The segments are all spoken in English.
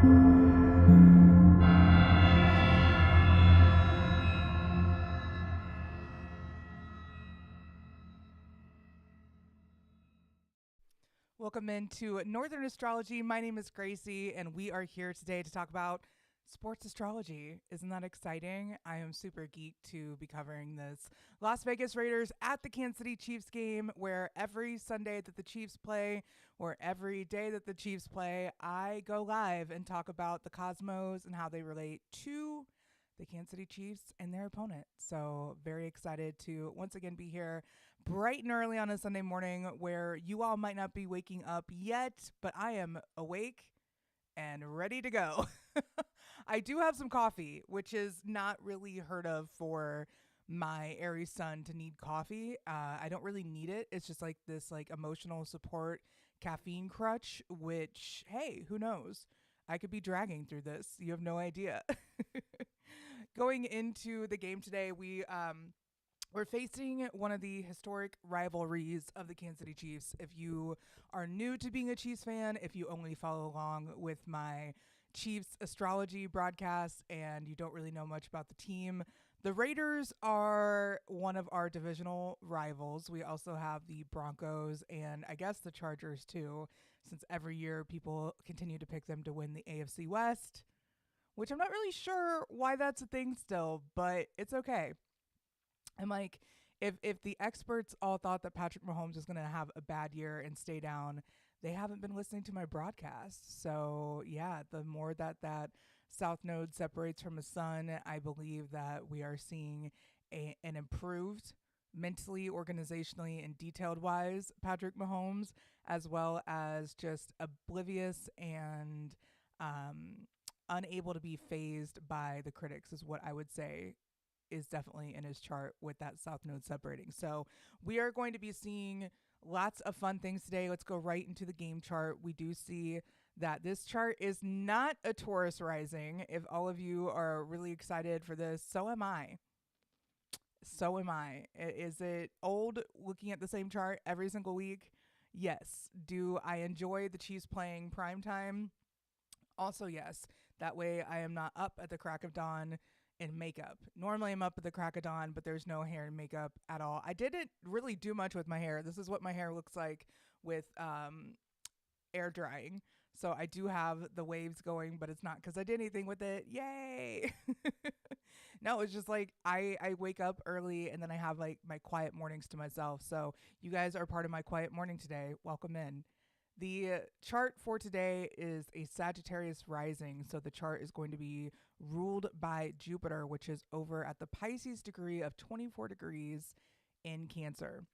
Welcome into Northern Astrology. My name is Gracey, and we are here today to talk about sports astrology. Isn't that exciting? I am super geeked to be covering this Las Vegas Raiders at the Kansas City Chiefs game, where every Sunday that the Chiefs play, or every day that the Chiefs play, I go live and talk about the cosmos and how they relate to the Kansas City Chiefs and their opponent. So very excited to once again be here bright and early on a Sunday morning where you all might not be waking up yet, but I am awake and ready to go. I do have some coffee, which is not really heard of for my Aries sun to need coffee. I don't really need it. It's just like this like emotional support caffeine crutch, which, hey, who knows? I could be dragging through this. You have no idea. Going into the game today, we're facing one of the historic rivalries of the Kansas City Chiefs. If you are new to being a Chiefs fan, if you only follow along with my Chiefs astrology broadcast and you don't really know much about the team, the Raiders are one of our divisional rivals. We also have the Broncos and I guess the Chargers too, since every year people continue to pick them to win the AFC West, which I'm not really sure why that's a thing still, but it's okay. I'm like, if the experts all thought that Patrick Mahomes was going to have a bad year and stay down, they haven't been listening to my broadcast. So yeah, the more that South Node separates from the sun, I believe that we are seeing an improved mentally, organizationally, and detailed wise Patrick Mahomes, as well as just oblivious and unable to be phased by the critics is what I would say is definitely in his chart with that South Node separating. So we are going to be seeing lots of fun things today. Let's go right into the game chart. We do see that this chart is not a Taurus rising. If all of you are really excited for this, so am I. So am I. Is it old looking at the same chart every single week? Yes. Do I enjoy the Chiefs playing primetime? Also, yes. That way I am not up at the crack of dawn in makeup. Normally I'm up at the crack of dawn, but there's no hair and makeup at all. I didn't really do much with my hair. This is what my hair looks like with air drying. So I do have the waves going, but it's not because I did anything with it. Yay! No, it's just like I wake up early and then I have like my quiet mornings to myself. So you guys are part of my quiet morning today. Welcome in. The chart for today is a Sagittarius rising. So the chart is going to be ruled by Jupiter, which is over at the Pisces degree of 24 degrees in Cancer.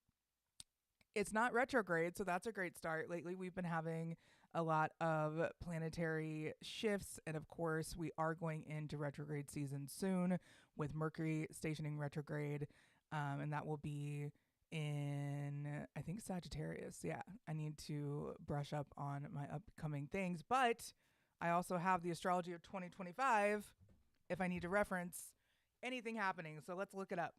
It's not retrograde, so that's a great start. Lately, we've been having a lot of planetary shifts, and of course, we are going into retrograde season soon with Mercury stationing retrograde, and that will be in, I think, Sagittarius. Yeah, I need to brush up on my upcoming things, but I also have the astrology of 2025 if I need to reference anything happening. So let's look it up.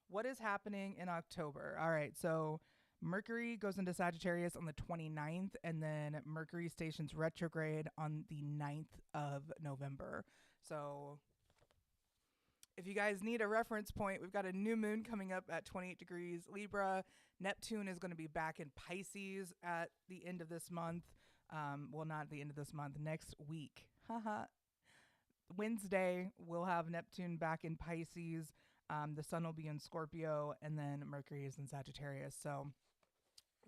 What is happening in October? All right, so Mercury goes into Sagittarius on the 29th, and then Mercury stations retrograde on the 9th of November. So if you guys need a reference point, we've got a new moon coming up at 28 degrees Libra. Neptune is going to be back in Pisces at the end of this month. Well, not at the end of this month, next week. Haha. Wednesday, we'll have Neptune back in Pisces. The sun will be in Scorpio, and then Mercury is in Sagittarius. So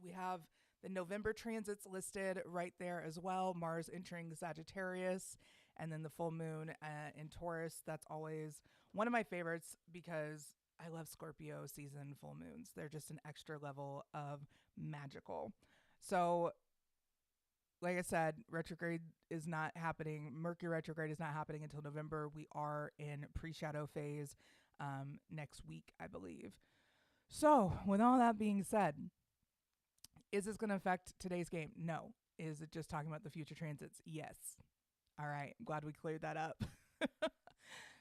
we have the November transits listed right there as well. Mars entering Sagittarius, and then the full moon in Taurus. That's always one of my favorites because I love Scorpio season full moons. They're just an extra level of magical. So like I said, retrograde is not happening. Mercury retrograde is not happening until November. We are in pre-shadow phase next week, I believe. So with all that being said, is this going to affect today's game? No. Is it just talking about the future transits? Yes. All right. I'm glad we cleared that up.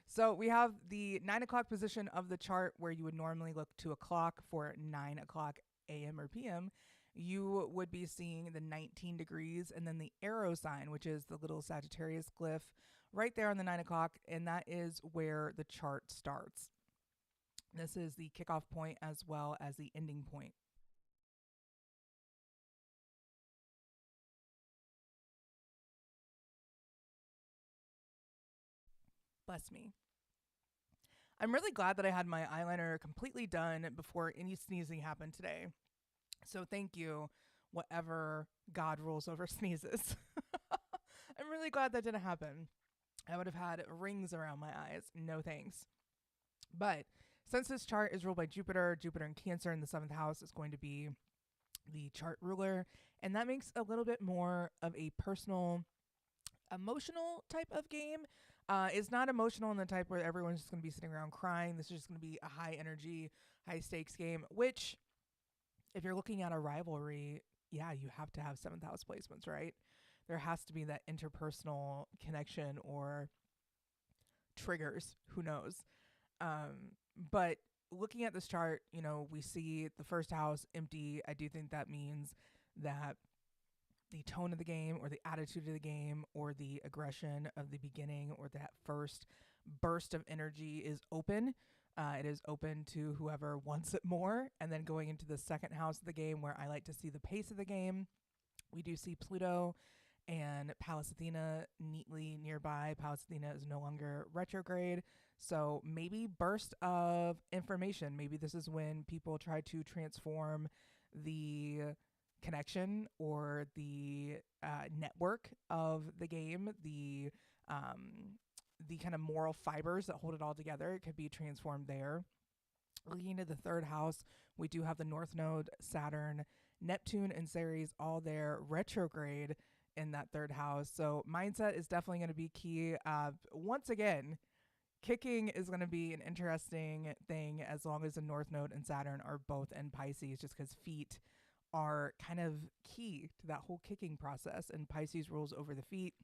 So we have the 9 o'clock position of the chart where you would normally look to a clock for 9 o'clock a.m. or p.m. you would be seeing the 19 degrees and then the arrow sign, which is the little Sagittarius glyph right there on the 9 o'clock. And that is where the chart starts. This is the kickoff point as well as the ending point. Bless me. I'm really glad that I had my eyeliner completely done before any sneezing happened today. So thank you, whatever God rules over sneezes. I'm really glad that didn't happen. I would have had rings around my eyes. No thanks. But since this chart is ruled by Jupiter, Jupiter in Cancer in the seventh house is going to be the chart ruler. And that makes a little bit more of a personal, emotional type of game. It's not emotional in the type where everyone's just going to be sitting around crying. This is just going to be a high energy, high stakes game, which, if you're looking at a rivalry, yeah, you have to have seventh house placements, right? There has to be that interpersonal connection or triggers. Who knows? But looking at this chart, we see the first house empty. I do think that means that the tone of the game or the attitude of the game or the aggression of the beginning or that first burst of energy is open. It is open to whoever wants it more. And then going into the second house of the game, where I like to see the pace of the game, we do see Pluto and Pallas Athena neatly nearby. Pallas Athena is no longer retrograde. So maybe burst of information. Maybe this is when people try to transform the connection or the network of the game, the kind of moral fibers that hold it all together. It could be transformed there. Looking into the third house, we do have the North Node, Saturn, Neptune, and Ceres all there retrograde in that third house. So mindset is definitely going to be key. Once again, kicking is going to be an interesting thing as long as the North Node and Saturn are both in Pisces, just because feet are kind of key to that whole kicking process, and Pisces rules over the feet.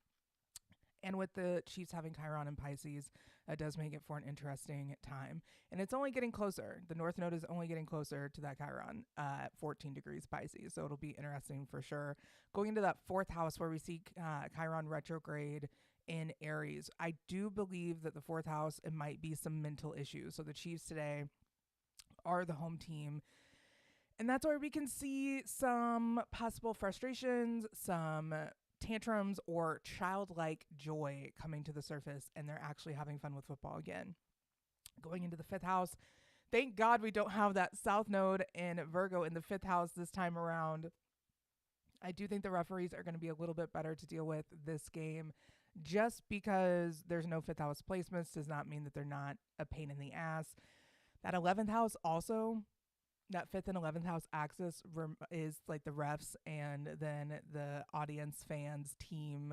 And with the Chiefs having Chiron in Pisces, that does make it for an interesting time. And it's only getting closer. The North Node is only getting closer to that Chiron at 14 degrees Pisces. So it'll be interesting for sure. Going into that fourth house where we see Chiron retrograde in Aries, I do believe that the fourth house, it might be some mental issues. So the Chiefs today are the home team. And that's where we can see some possible frustrations, some tantrums, or childlike joy coming to the surface, and they're actually having fun with football again. Going into the fifth house, thank God we don't have that South Node in Virgo in the fifth house this time around. I do think the referees are going to be a little bit better to deal with this game. Just because there's no fifth house placements does not mean that they're not a pain in the ass. That 11th house also, that fifth and 11th house axis is like the refs and then the audience, fans, team,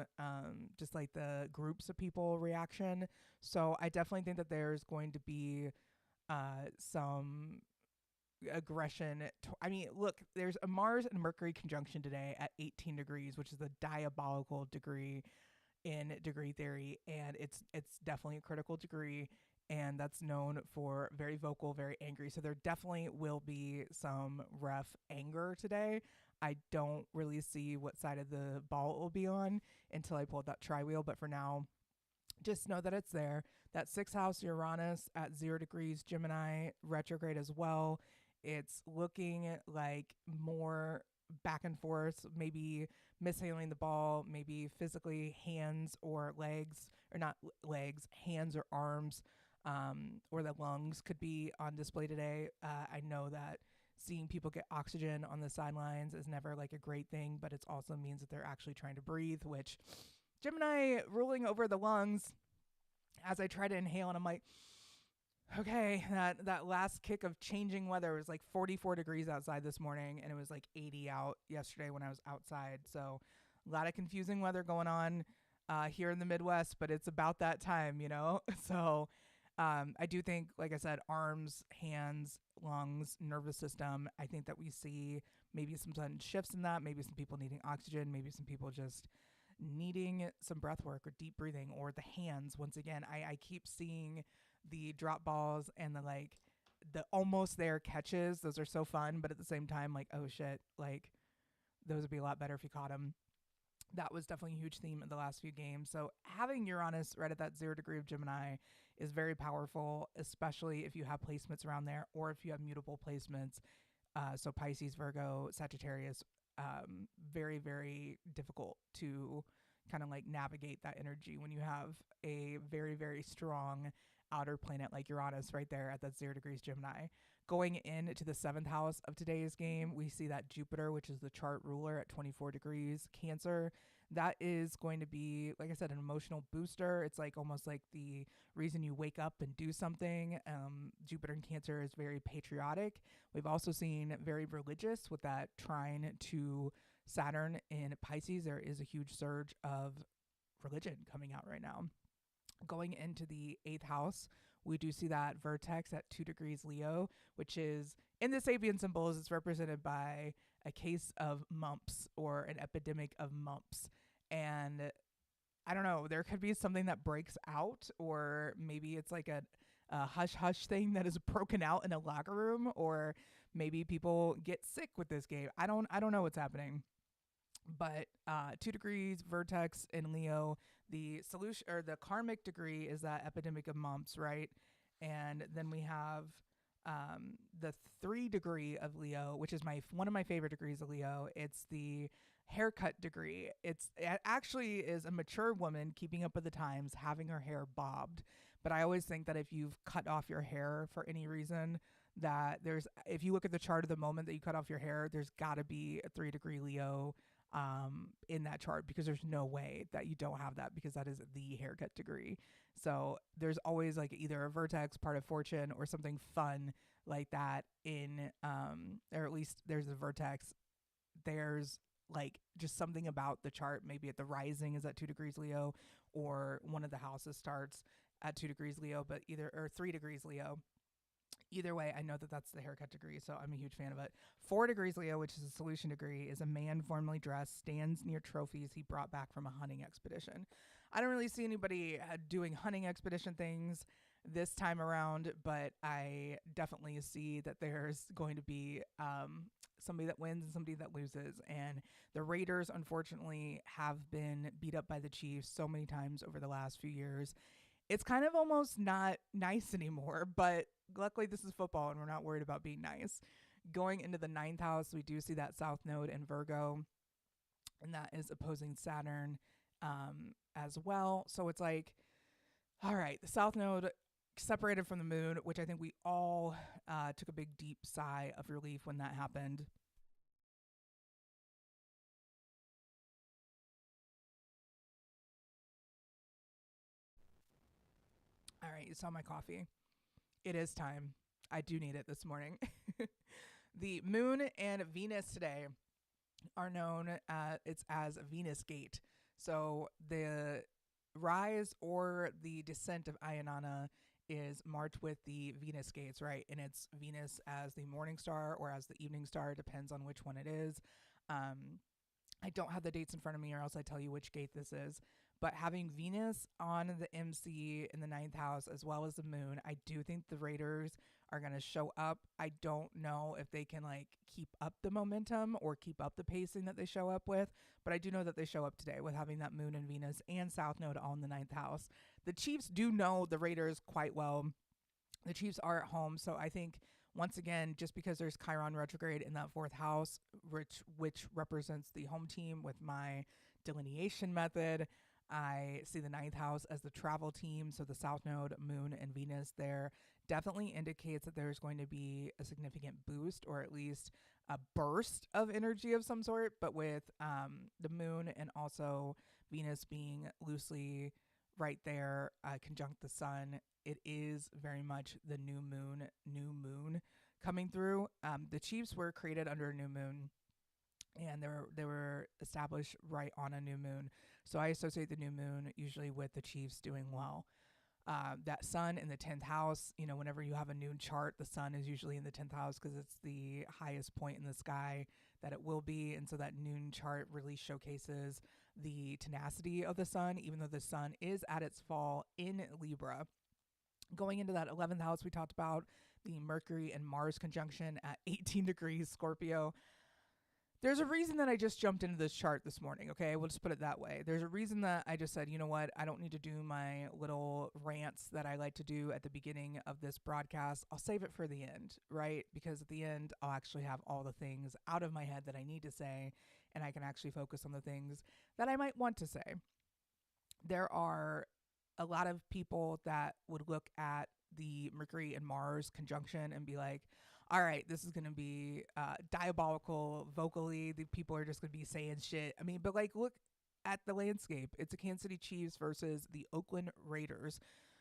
just like the groups of people reaction. So I definitely think that there's going to be some aggression. I mean, look, there's a Mars and Mercury conjunction today at 18 degrees, which is a diabolical degree in degree theory, and it's definitely a critical degree, and that's known for very vocal, very angry. So there definitely will be some rough anger today. I don't really see what side of the ball it will be on until I pull up that tri-wheel, but for now, just know that it's there. That sixth house Uranus at 0 degrees Gemini retrograde as well. It's looking like more back and forth, maybe mishandling the ball, maybe physically hands or legs, or not legs, hands or arms, or the lungs could be on display today. I know that seeing people get oxygen on the sidelines is never like a great thing, but it also means that they're actually trying to breathe, which Gemini ruling over the lungs. As I try to inhale, and I'm like, okay, that last kick of changing weather was like 44 degrees outside this morning, and it was like 80 out yesterday when I was outside. So a lot of confusing weather going on here in the Midwest, but it's about that time, So I do think, like I said, arms, hands, lungs, nervous system, I think that we see maybe some sudden shifts in that, maybe some people needing oxygen, maybe some people just needing some breath work or deep breathing, or the hands. Once again, I keep seeing the drop balls and the almost there catches. Those are so fun, but at the same time, like, oh shit, like those would be a lot better if you caught them. That was definitely a huge theme in the last few games. So having Uranus right at that 0 degree of Gemini is very powerful, especially if you have placements around there or if you have mutable placements. So Pisces, Virgo, Sagittarius, very, very difficult to kind of like navigate that energy when you have a very, very strong outer planet like Uranus right there at that 0 degrees Gemini. Going into the seventh house of today's game, we see that Jupiter, which is the chart ruler at 24 degrees Cancer. That is going to be, like I said, an emotional booster. It's like almost like the reason you wake up and do something. Jupiter in Cancer is very patriotic. We've also seen very religious with that trine to Saturn in Pisces. There is a huge surge of religion coming out right now. Going into the eighth house, we do see that vertex at 2 degrees Leo, which is in the Sapien symbols, it's represented by a case of mumps or an epidemic of mumps. And I don't know, there could be something that breaks out, or maybe it's like a hush hush thing that is broken out in a locker room, or maybe people get sick with this game. I don't know what's happening. But 2 degrees vertex in Leo, the solution or the karmic degree is that epidemic of mumps, right? And then we have the 3 degree of Leo, which is my one of my favorite degrees of Leo. It's the haircut degree. It actually is a mature woman keeping up with the times, having her hair bobbed. But I always think that if you've cut off your hair for any reason, that there's if you look at the chart of the moment that you cut off your hair, there's got to be a 3 degree Leo in that chart, because there's no way that you don't have that, because that is the haircut degree. So there's always like either a vertex, part of fortune, or something fun like that in, or at least there's a vertex. There's like just something about the chart. Maybe at the rising is at 2 degrees Leo, or one of the houses starts at 2 degrees Leo, but either, or 3 degrees Leo. Either way, I know that that's the haircut degree, so I'm a huge fan of it. 4 degrees Leo, which is a solution degree, is a man formally dressed, stands near trophies he brought back from a hunting expedition. I don't really see anybody doing hunting expedition things this time around, but I definitely see that there's going to be somebody that wins and somebody that loses. And the Raiders, unfortunately, have been beat up by the Chiefs so many times over the last few years. It's kind of almost not nice anymore, but luckily this is football and we're not worried about being nice. Going into the ninth house, we do see that South Node in Virgo, and that is opposing Saturn as well. So it's like, all right, the South Node separated from the moon, which I think we all took a big deep sigh of relief when that happened. All right, you saw my coffee. It is time. I do need it this morning. The moon and Venus today are known it's as Venus Gate. So the rise or the descent of Ayanana is marked with the Venus gates, right? And it's Venus as the morning star or as the evening star, depends on which one it is. Um, I don't have the dates in front of me, or else I tell you which gate this is. But having Venus on the MC in the ninth house as well as the moon, I do think the Raiders are going to show up. I don't know if they can like keep up the momentum or keep up the pacing that they show up with, but I do know that they show up today with having that moon and Venus and South Node all in the ninth house. The Chiefs do know the Raiders quite well. The Chiefs are at home, so I think once again, just because there's Chiron retrograde in that fourth house, which represents the home team with my delineation method, I see the ninth house as the travel team. So the South Node, Moon, and Venus there definitely indicates that there's going to be a significant boost, or at least a burst of energy of some sort. But with the Moon and also Venus being loosely right there, conjunct the Sun, it is very much the new moon coming through. The Chiefs were created under a new moon, and they were established right on a new moon. So I associate the new moon usually with the Chiefs doing well. That sun in the 10th house, you know, whenever you have a noon chart, the sun is usually in the 10th house because it's the highest point in the sky that it will be. And so that noon chart really showcases the tenacity of the sun, even though the sun is at its fall in Libra. Going into that 11th house, we talked about the Mercury and Mars conjunction at 18 degrees Scorpio. There's a reason that I just jumped into this chart this morning, okay? We'll just put it that way. There's a reason that I just said, you know what? I don't need to do my little rants that I like to do at the beginning of this broadcast. I'll save it for the end, right? Because at the end, I'll actually have all the things out of my head that I need to say, and I can actually focus on the things that I might want to say. There are a lot of people that would look at the Mercury and Mars conjunction and be like, all right, this is going to be diabolical vocally. The people are just going to be saying shit. I mean, but like, look at the landscape. It's a Kansas City Chiefs versus the Oakland Raiders.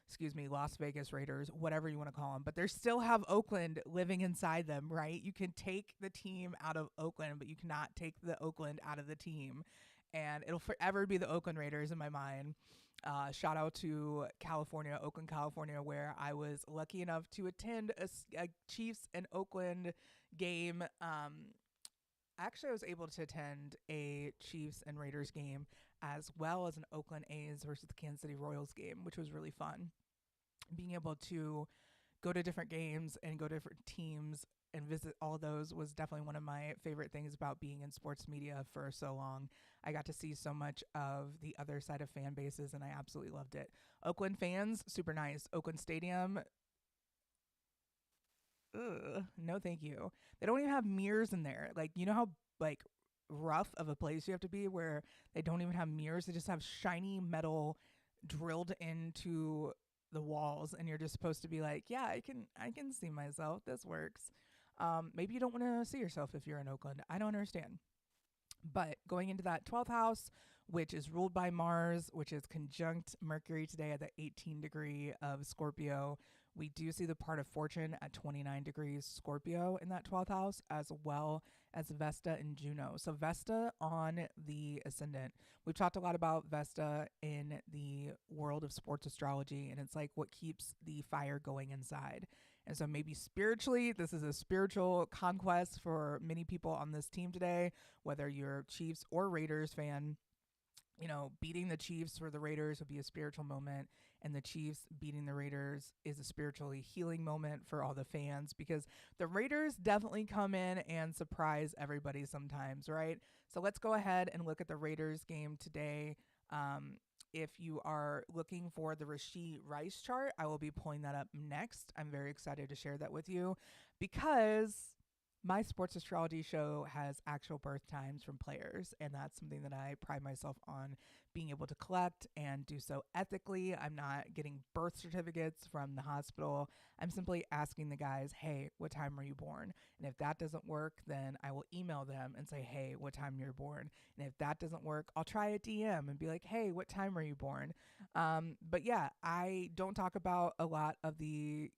Excuse me, Las Vegas Raiders, whatever you want to call them. But they still have Oakland living inside them, right? You can take the team out of Oakland, but you cannot take the Oakland out of the team. And it'll forever be the Oakland Raiders in my mind. Shout out to California, Oakland, California, where I was lucky enough to attend a Chiefs and Oakland game. Actually, I was able to attend a Chiefs and Raiders game as well as an Oakland A's versus the Kansas City Royals game, which was really fun. Being able to go to different games and go to different teams and visit all those was definitely one of my favorite things about being in sports media for so long. I got to see so much of the other side of fan bases, and I absolutely loved it. Oakland fans, super nice. Oakland Stadium, ugh, no thank you. They don't even have mirrors in there. Like, you know how like rough of a place you have to be where they don't even have mirrors. They just have shiny metal drilled into the walls, and you're just supposed to be like, yeah, I can see myself. This works. Maybe you don't want to see yourself if you're in Oakland. I don't understand. But going into that 12th house, which is ruled by Mars, which is conjunct Mercury today at the 18 degree of Scorpio, we do see the part of fortune at 29 degrees Scorpio in that 12th house, as well as Vesta and Juno. So Vesta on the ascendant. We've talked a lot about Vesta in the world of sports astrology, and it's like what keeps the fire going inside. And so maybe spiritually, this is a spiritual conquest for many people on this team today, whether you're Chiefs or Raiders fan. You know, beating the Chiefs for the Raiders would be a spiritual moment, and the Chiefs beating the Raiders is a spiritually healing moment for all the fans, because the Raiders definitely come in and surprise everybody sometimes, right? So let's go ahead and look at the Raiders game today. If you are looking for the Rashid Rice chart, I will be pulling that up next. I'm very excited to share that with you because my sports astrology show has actual birth times from players, and that's something that I pride myself on being able to collect and do so ethically. I'm not getting birth certificates from the hospital. I'm simply asking the guys, hey, what time were you born? And if that doesn't work, then I will email them and say, hey, what time you're born? And if that doesn't work, I'll try a DM and be like, hey, what time were you born? But yeah, I don't talk about a lot of the,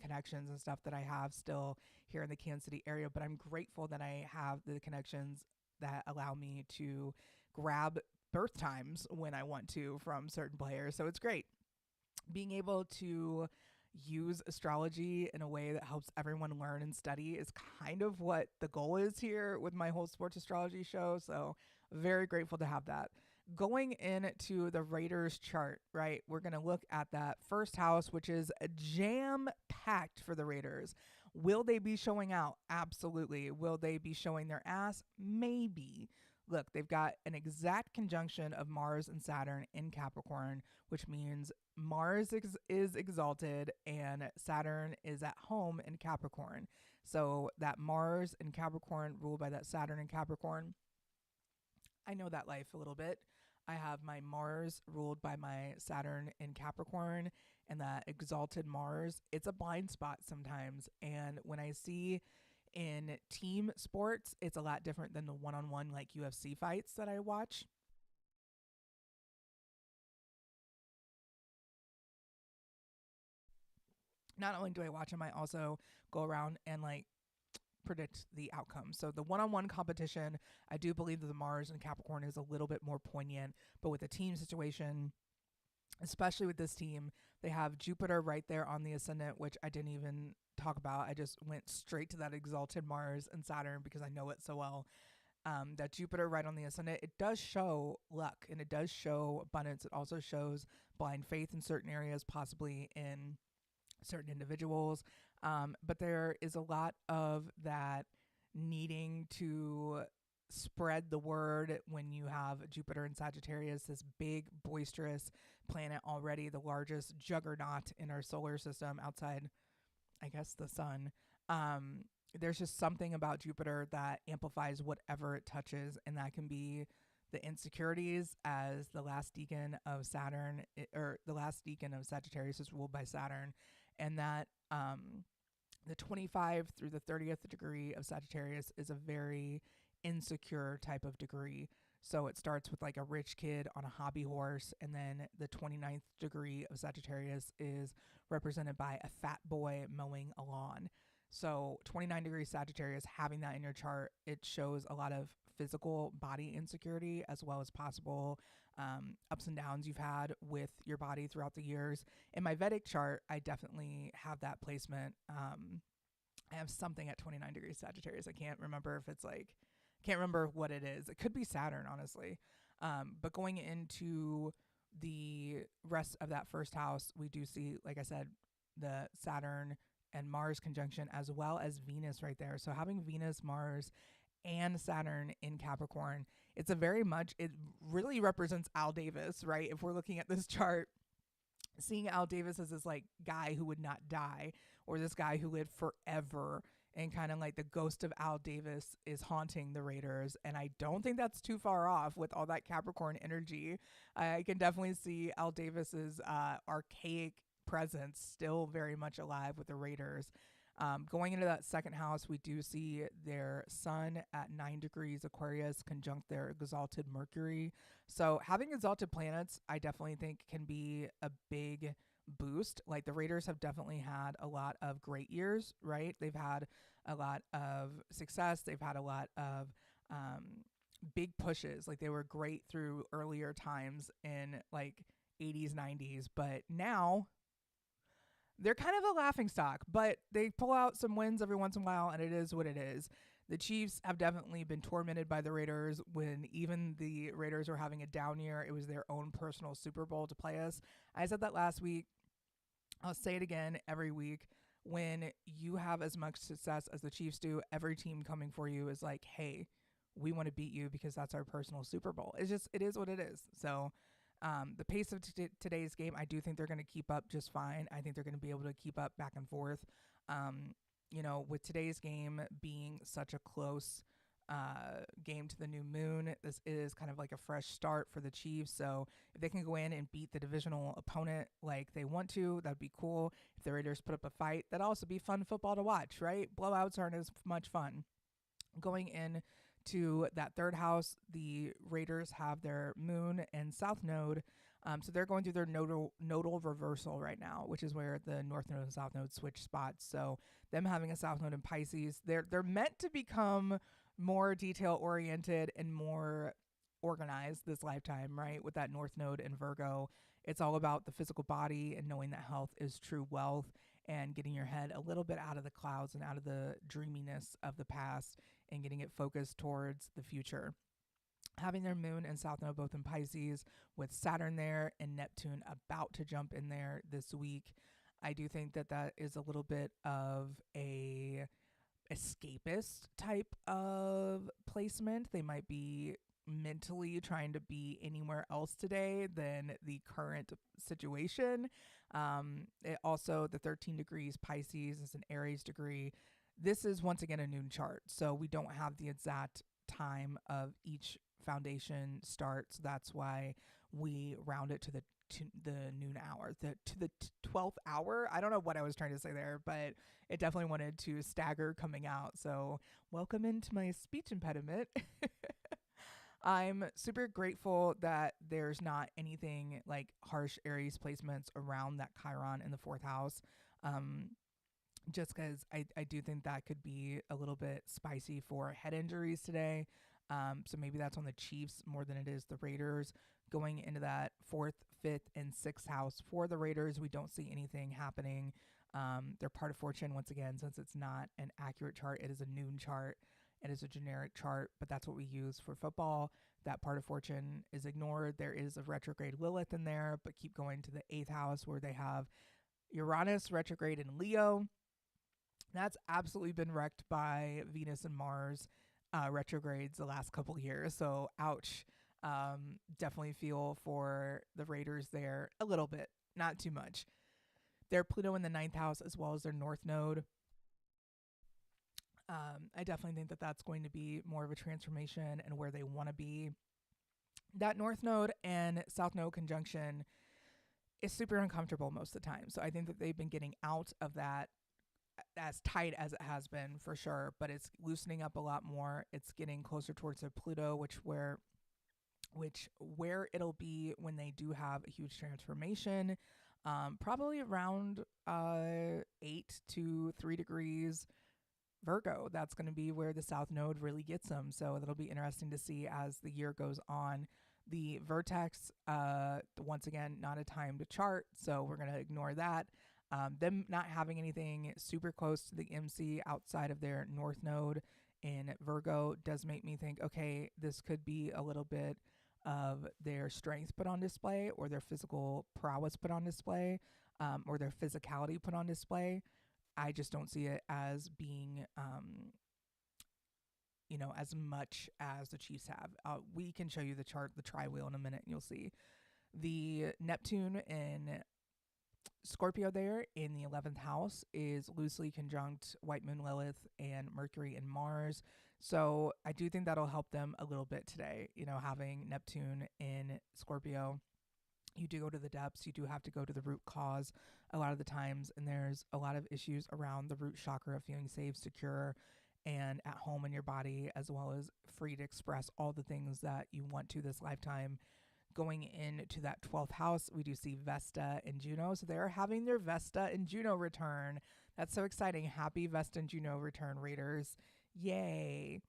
connections and stuff that I have still here in the Kansas City area, but I'm grateful that I have the connections that allow me to grab birth times when I want to from certain players. So it's great being able to use astrology in a way that helps everyone learn and study is kind of what the goal is here with my whole sports astrology show. So very grateful to have that. Going into the Raiders chart, right? We're going to look at that first house, which is jam packed for the Raiders. Will they be showing out? Absolutely. Will they be showing their ass? Maybe. Look, they've got an exact conjunction of Mars and Saturn in Capricorn, which means Mars is exalted and Saturn is at home in Capricorn. So that Mars in Capricorn ruled by that Saturn in Capricorn, I know that life a little bit. I have my Mars ruled by my Saturn in Capricorn, and that exalted Mars, it's a blind spot sometimes. And when I see in team sports, it's a lot different than the one-on-one like UFC fights that I watch. Not only do I watch them, I also go around and like predict the outcome. So the one-on-one competition, I do believe that the Mars and Capricorn is a little bit more poignant, but with the team situation, especially with this team, they have Jupiter right there on the ascendant, which I didn't even talk about. I just went straight to that exalted Mars and Saturn because I know it so well. That Jupiter right on the ascendant, it does show luck and it does show abundance. It also shows blind faith in certain areas, possibly in certain individuals. But there is a lot of that needing to spread the word when you have Jupiter in Sagittarius, this big, boisterous planet already, the largest juggernaut in our solar system outside, I guess, the sun. Um, there's just something about Jupiter that amplifies whatever it touches, and that can be the insecurities as the last deacon of Saturn, or the last deacon of Sagittarius is ruled by Saturn, and that the 25 through the 30th degree of Sagittarius is a very insecure type of degree. So it starts with like a rich kid on a hobby horse, and then the 29th degree of Sagittarius is represented by a fat boy mowing a lawn. So 29 degrees Sagittarius, having that in your chart, it shows a lot of physical body insecurity as well as possible ups and downs you've had with your body throughout the years. In my Vedic chart, I definitely have that placement. I have something at 29 degrees Sagittarius. I can't remember if it's like, can't remember what it is. It could be Saturn, honestly. But going into the rest of that first house, we do see, like I said, the Saturn and Mars conjunction as well as Venus right there. So having Venus, Mars, and Saturn in Capricorn, it's a very much, it really represents Al Davis, right? If we're looking at this chart, seeing Al Davis as this like guy who would not die, or this guy who lived forever, and kind of like the ghost of Al Davis is haunting the Raiders. And I don't think that's too far off with all that Capricorn energy. I can definitely see Al Davis's archaic presence still very much alive with the Raiders. Going into that second house, we do see their sun at 9 degrees Aquarius conjunct their exalted Mercury. So having exalted planets, I definitely think can be a big boost. Like the Raiders have definitely had a lot of great years, right? They've had a lot of success. They've had a lot of big pushes. Like they were great through earlier times in like 80s, 90s, but now they're kind of a laughing stock, but they pull out some wins every once in a while, and it is what it is. The Chiefs have definitely been tormented by the Raiders. When even the Raiders were having a down year, it was their own personal Super Bowl to play us. I said that last week. I'll say it again every week. When you have as much success as the Chiefs do, every team coming for you is like, hey, we want to beat you because that's our personal Super Bowl. It's just, it is what it is. So the pace of today's game, I do think they're going to keep up just fine. I think they're going to be able to keep up back and forth. With today's game being such a close game to the new moon, this is kind of like a fresh start for the Chiefs. So if they can go in and beat the divisional opponent like they want to, that'd be cool. If the Raiders put up a fight, that'd also be fun football to watch, right? Blowouts aren't as much fun. Going in to that third house, the Raiders have their moon and south node. So they're going through their nodal reversal right now, which is where the north node and south node switch spots. So them having a south node in Pisces, they're meant to become more detail oriented and more organized this lifetime, right? With that north node in Virgo, it's all about the physical body and knowing that health is true wealth, and getting your head a little bit out of the clouds and out of the dreaminess of the past and getting it focused towards the future. Having their moon and south node both in Pisces, with Saturn there and Neptune about to jump in there this week, I do think that that is a little bit of a escapist type of placement. They might be mentally trying to be anywhere else today than the current situation. It also, the 13 degrees Pisces is an Aries degree. This is once again a noon chart, so we don't have the exact time of each foundation start. So that's why we round it to the noon hour, to the 12th hour. I don't know what I was trying to say there, but it definitely wanted to stagger coming out. So welcome into my speech impediment. I'm super grateful that there's not anything like harsh Aries placements around that Chiron in the fourth house. Just because I do think that could be a little bit spicy for head injuries today. So maybe that's on the Chiefs more than it is the Raiders. Going into that fourth, fifth, and sixth house for the Raiders, we don't see anything happening. They're part of fortune once again, since it's not an accurate chart. It is a noon chart. It is a generic chart, but that's what we use for football. That part of fortune is ignored. There is a retrograde Lilith in there, but keep going to the eighth house where they have Uranus retrograde in Leo. That's absolutely been wrecked by Venus and Mars. retrogrades the last couple years. So, ouch. Definitely feel for the Raiders there a little bit, not too much. Their Pluto in the ninth house as well as their North Node. I definitely think that that's going to be more of a transformation and where they want to be. That North Node and South Node conjunction is super uncomfortable most of the time. So I think that they've been getting out of that as tight as it has been for sure, but it's loosening up a lot more. It's getting closer towards their Pluto, which where it'll be when they do have a huge transformation, probably around 8 to 3 degrees Virgo. That's going to be where the South Node really gets them. So that'll be interesting to see as the year goes on. The vertex, once again, not a time to chart, so we're going to ignore that. Them not having anything super close to the MC outside of their North Node in Virgo does make me think, okay, this could be a little bit of their strength put on display, or their physical prowess put on display, or their physicality put on display. I just don't see it as being, as much as the Chiefs have. We can show you the chart, the tri-wheel in a minute, and you'll see the Neptune in Scorpio there in the 11th house is loosely conjunct White Moon Lilith and Mercury and Mars. So I do think that'll help them a little bit today, having Neptune in Scorpio. You do go to the depths. You do have to go to the root cause a lot of the times. And there's a lot of issues around the root chakra of feeling safe, secure, and at home in your body, as well as free to express all the things that you want to this lifetime. Going into that 12th house, we do see Vesta and Juno. So they're having their Vesta and Juno return. That's so exciting. Happy Vesta and Juno return, Raiders. Yay.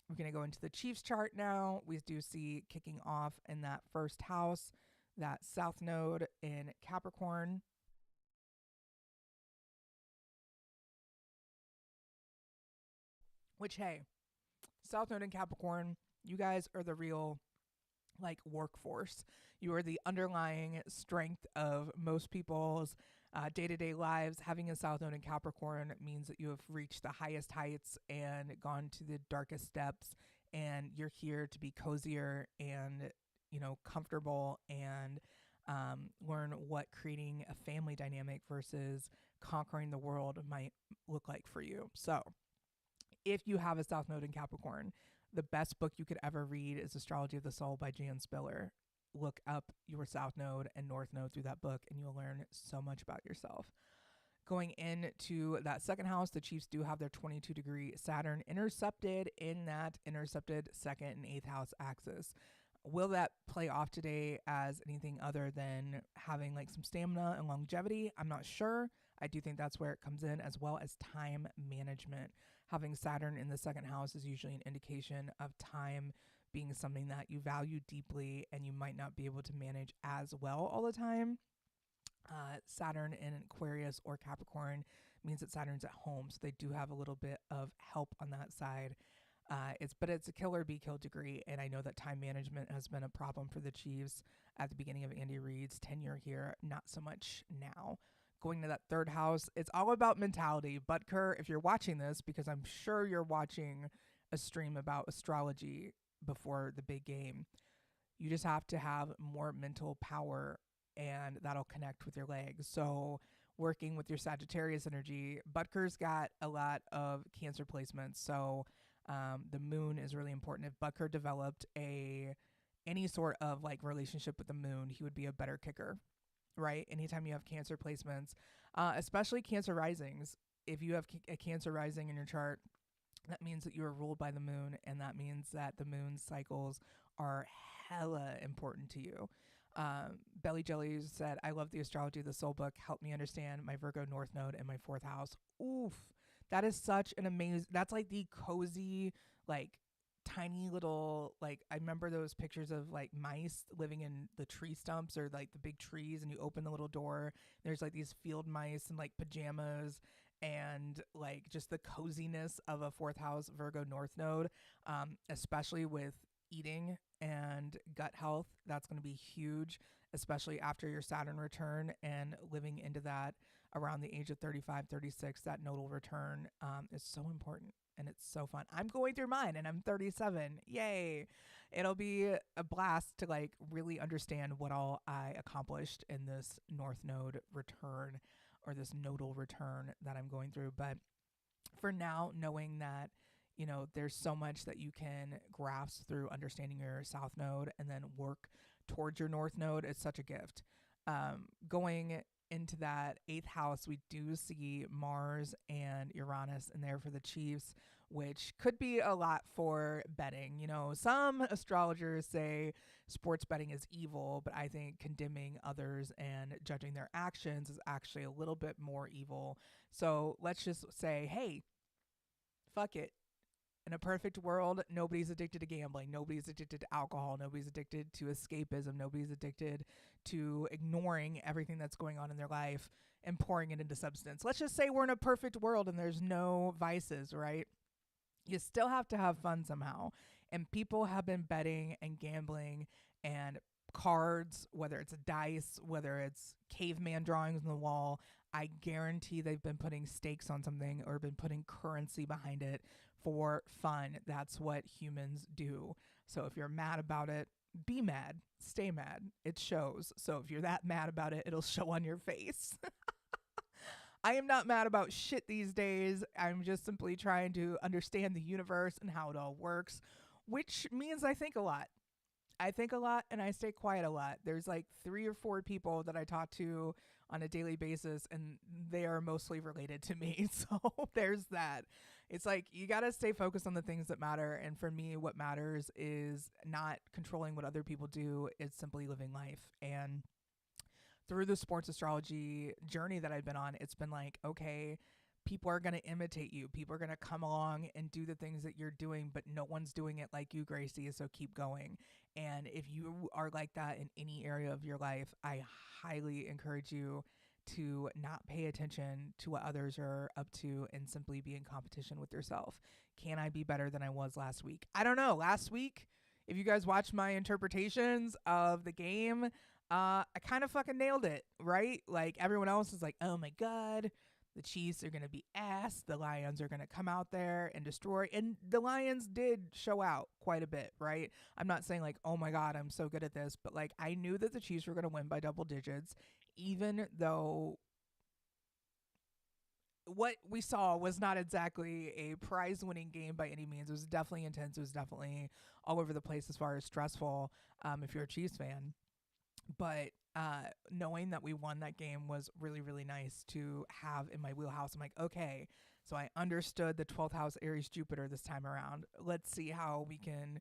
We're going to go into the Chiefs chart now. We do see kicking off in that first house, that South Node in Capricorn. Which, hey, South Node in Capricorn, you guys are the real workforce. You are the underlying strength of most people's day-to-day lives. Having a South Node in Capricorn means that you have reached the highest heights and gone to the darkest depths, and you're here to be cozier and comfortable and learn what creating a family dynamic versus conquering the world might look like for you. So if you have a South Node in Capricorn, the best book you could ever read is Astrology of the Soul by Jan Spiller. Look up your South Node and North Node through that book, and you'll learn so much about yourself. Going into that second house, the Chiefs do have their 22-degree Saturn intercepted in that intercepted second and eighth house axis. Will that play off today as anything other than having some stamina and longevity? I'm not sure. I do think that's where it comes in, as well as time management. Having Saturn in the second house is usually an indication of time being something that you value deeply and you might not be able to manage as well all the time. Saturn in Aquarius or Capricorn means that Saturn's at home, so they do have a little bit of help on that side. But it's a kill or be killed degree, and I know that time management has been a problem for the Chiefs at the beginning of Andy Reid's tenure here, not so much now. Going to that third house, it's all about mentality. Butker, if you're watching this, because I'm sure you're watching a stream about astrology before the big game, you just have to have more mental power, and that'll connect with your legs. So working with your Sagittarius energy, Butker's got a lot of Cancer placements, so the moon is really important. If Butker developed any sort of relationship with the moon, he would be a better kicker, right? Anytime you have Cancer placements, especially Cancer risings, if you have a Cancer rising in your chart, that means that you are ruled by the moon, and that means that the moon's cycles are hella important to you. Belly Jelly said, I love the Astrology of the Soul book. Help me understand my Virgo North Node and my fourth house. Oof. That is such an amazing, that's the cozy, tiny little, I remember those pictures of mice living in the tree stumps or the big trees, and you open the little door, there's these field mice in pajamas, and just the coziness of a fourth house Virgo North Node, especially with eating and gut health. That's going to be huge, especially after your Saturn return and living into that around the age of 35, 36. That nodal return is so important and it's so fun. I'm going through mine and I'm 37. Yay. It'll be a blast to like really understand what all I accomplished in this North Node return or this nodal return that I'm going through. But for now, knowing that, you know, there's so much that you can grasp through understanding your South Node and then work towards your North Node, it's such a gift. Going into that eighth house, we do see Mars and Uranus in there for the Chiefs, which could be a lot for betting. You know, some astrologers say sports betting is evil, but I think condemning others and judging their actions is actually a little bit more evil. So let's just say, hey, fuck it. In a perfect world, nobody's addicted to gambling. Nobody's addicted to alcohol. Nobody's addicted to escapism. Nobody's addicted to ignoring everything that's going on in their life and pouring it into substance. Let's just say we're in a perfect world and there's no vices, right? You still have to have fun somehow. And people have been betting and gambling and cards, whether it's a dice, whether it's caveman drawings on the wall. I guarantee they've been putting stakes on something or been putting currency behind it for fun. That's what humans do. So if you're mad about it, be mad, stay mad. It shows. So if you're that mad about it, it'll show on your face. I am not mad about shit these days. I'm just simply trying to understand the universe and how it all works, which means I think a lot. I think a lot and I stay quiet a lot. There's like 3 or 4 people that I talk to on a daily basis, and they are mostly related to me. So there's that. It's like you got to stay focused on the things that matter. And for me, what matters is not controlling what other people do. It's simply living life. And through the sports astrology journey that I've been on, it's been like, okay, people are going to imitate you. People are going to come along and do the things that you're doing, but no one's doing it like you, Gracey. So keep going. And if you are like that in any area of your life, I highly encourage you to not pay attention to what others are up to and simply be in competition with yourself. Can I be better than I was last week? I don't know. Last week, if you guys watched my interpretations of the game, I kind of fucking nailed it, right? Like everyone else is like, oh my God, the Chiefs are going to be ass. The Lions are going to come out there and destroy. And the Lions did show out quite a bit, right? I'm not saying like, oh my God, I'm so good at this. But like, I knew that the Chiefs were going to win by double digits, even though what we saw was not exactly a prize winning game by any means. It was definitely intense. It was definitely all over the place as far as stressful if you're a Chiefs fan. But knowing that we won that game was really, really nice to have in my wheelhouse. I'm like, okay, so I understood the 12th house Aries Jupiter this time around. Let's see how we can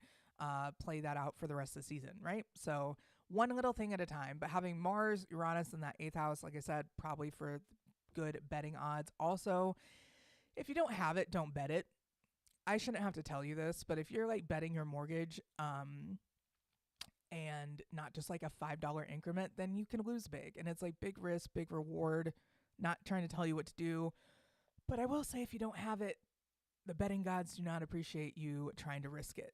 play that out for the rest of the season, right? So one little thing at a time. But having Mars, Uranus in that 8th house, like I said, probably for good betting odds. Also, if you don't have it, don't bet it. I shouldn't have to tell you this, but if you're like betting your mortgage, and not just like a $5 increment, then you can lose big. And it's like big risk, big reward. Not trying to tell you what to do. But I will say, if you don't have it, the betting gods do not appreciate you trying to risk it.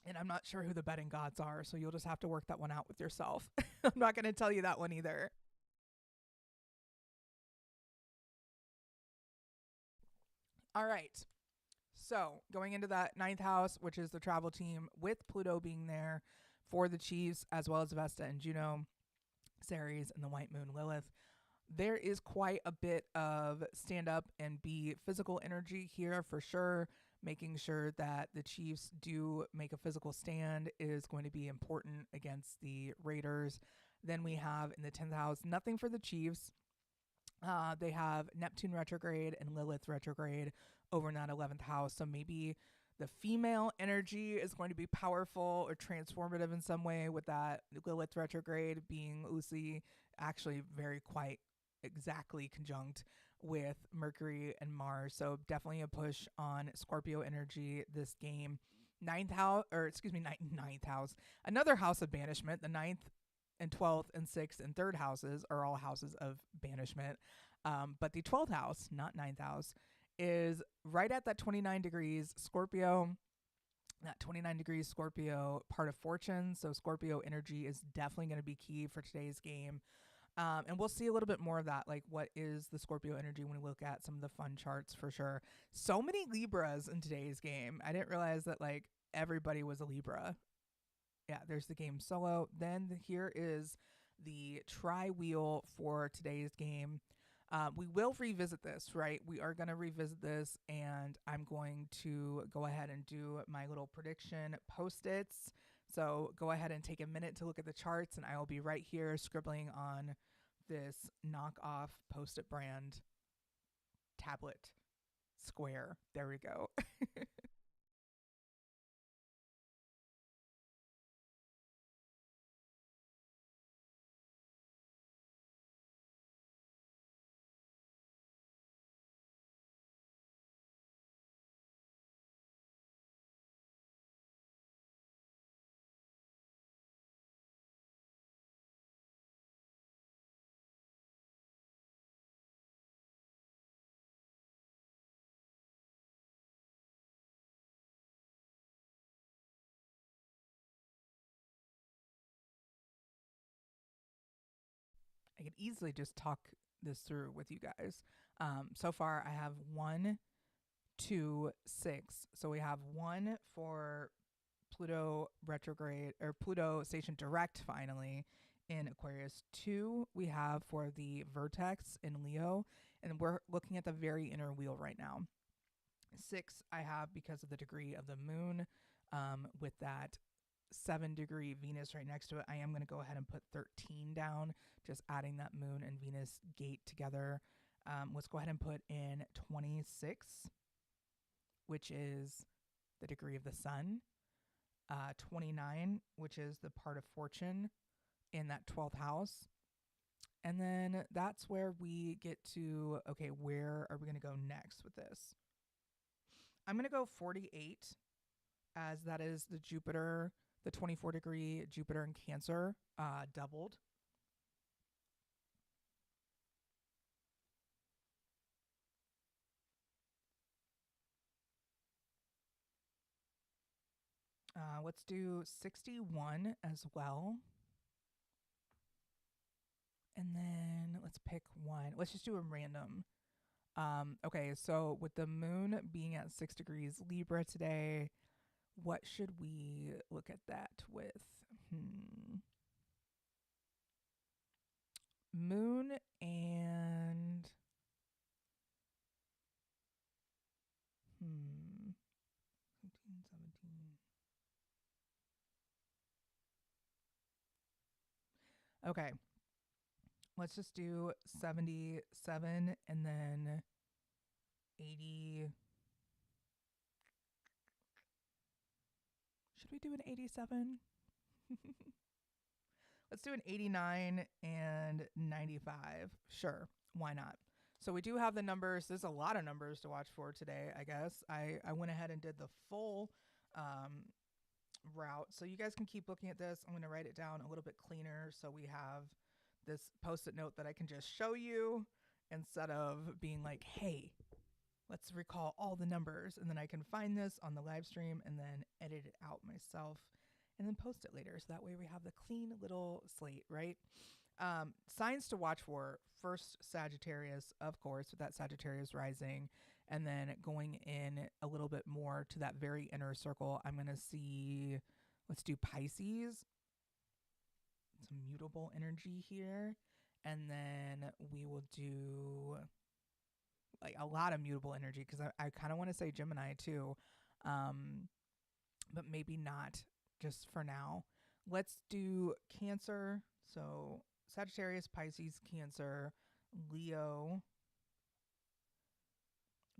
And I'm not sure who the betting gods are, so you'll just have to work that one out with yourself. I'm not going to tell you that one either. All right. So going into that 9th house, which is the travel team, with Pluto being there for the Chiefs, as well as Vesta and Juno, Ceres, and the White Moon Lilith, there is quite a bit of stand up and be physical energy here for sure. Making sure that the Chiefs do make a physical stand is going to be important against the Raiders. Then we have in the 10th house, nothing for the Chiefs. They have Neptune retrograde and Lilith retrograde over in that 11th house. So maybe the female energy is going to be powerful or transformative in some way, with that Lilith retrograde being loosely actually very quite exactly conjunct with Mercury and Mars. So definitely a push on Scorpio energy this game. Ninth house, or excuse me, ninth house, another house of banishment. The ninth and 12th and 6th and 3rd houses are all houses of banishment. But the 12th house, not ninth house, is right at that 29 degrees Scorpio. That 29 degrees Scorpio part of fortune. So Scorpio energy is definitely going to be key for today's game. And we'll see a little bit more of that, like what is the Scorpio energy when we look at some of the fun charts for sure. So many Libras in today's game. I didn't realize that like everybody was a Libra. Yeah, there's the game solo. Then here is the tri-wheel for today's game. We will revisit this, right? We are going to revisit this, and I'm going to go ahead and do my little prediction post-its. So go ahead and take a minute to look at the charts, and I will be right here scribbling on this knockoff post-it brand tablet square. There we go. I could easily just talk this through with you guys. So far, I have 1, 2, 6. So we have 1 for Pluto retrograde or Pluto station direct finally in Aquarius. 2 we have for the vertex in Leo, and we're looking at the very inner wheel right now. 6 I have because of the degree of the moon, with that 7-degree Venus right next to it. I am going to go ahead and put 13 down, just adding that moon and Venus gate together. Let's go ahead and put in 26, which is the degree of the sun. 29, which is the part of fortune in that 12th house. And then that's where we get to, okay, where are we going to go next with this? I'm going to go 48, as that is the Jupiter, the 24-degree Jupiter in Cancer, doubled. Let's do 61 as well. And then let's pick one. Let's just do a random. Okay, so with the moon being at 6 degrees Libra today, what should we look at that with? Moon and 17, 17. Okay, let's just do 77 and then 80. Should we do an 87? Let's do an 89 and 95. Sure, why not? So we do have the numbers. There's a lot of numbers to watch for today, I guess. I went ahead and did the full route. So you guys can keep looking at this. I'm going to write it down a little bit cleaner so we have this post-it note that I can just show you instead of being like, hey, let's recall all the numbers. And then I can find this on the live stream and then edit it out myself and then post it later. So that way we have the clean little slate, right? Signs to watch for: first Sagittarius, of course, with that Sagittarius rising, and then going in a little bit more to that very inner circle. I'm going to see, let's do Pisces, some mutable energy here. And then we will do like a lot of mutable energy because I kind of want to say Gemini too, but maybe not just for now. Let's do Cancer. So Sagittarius, Pisces, Cancer, Leo,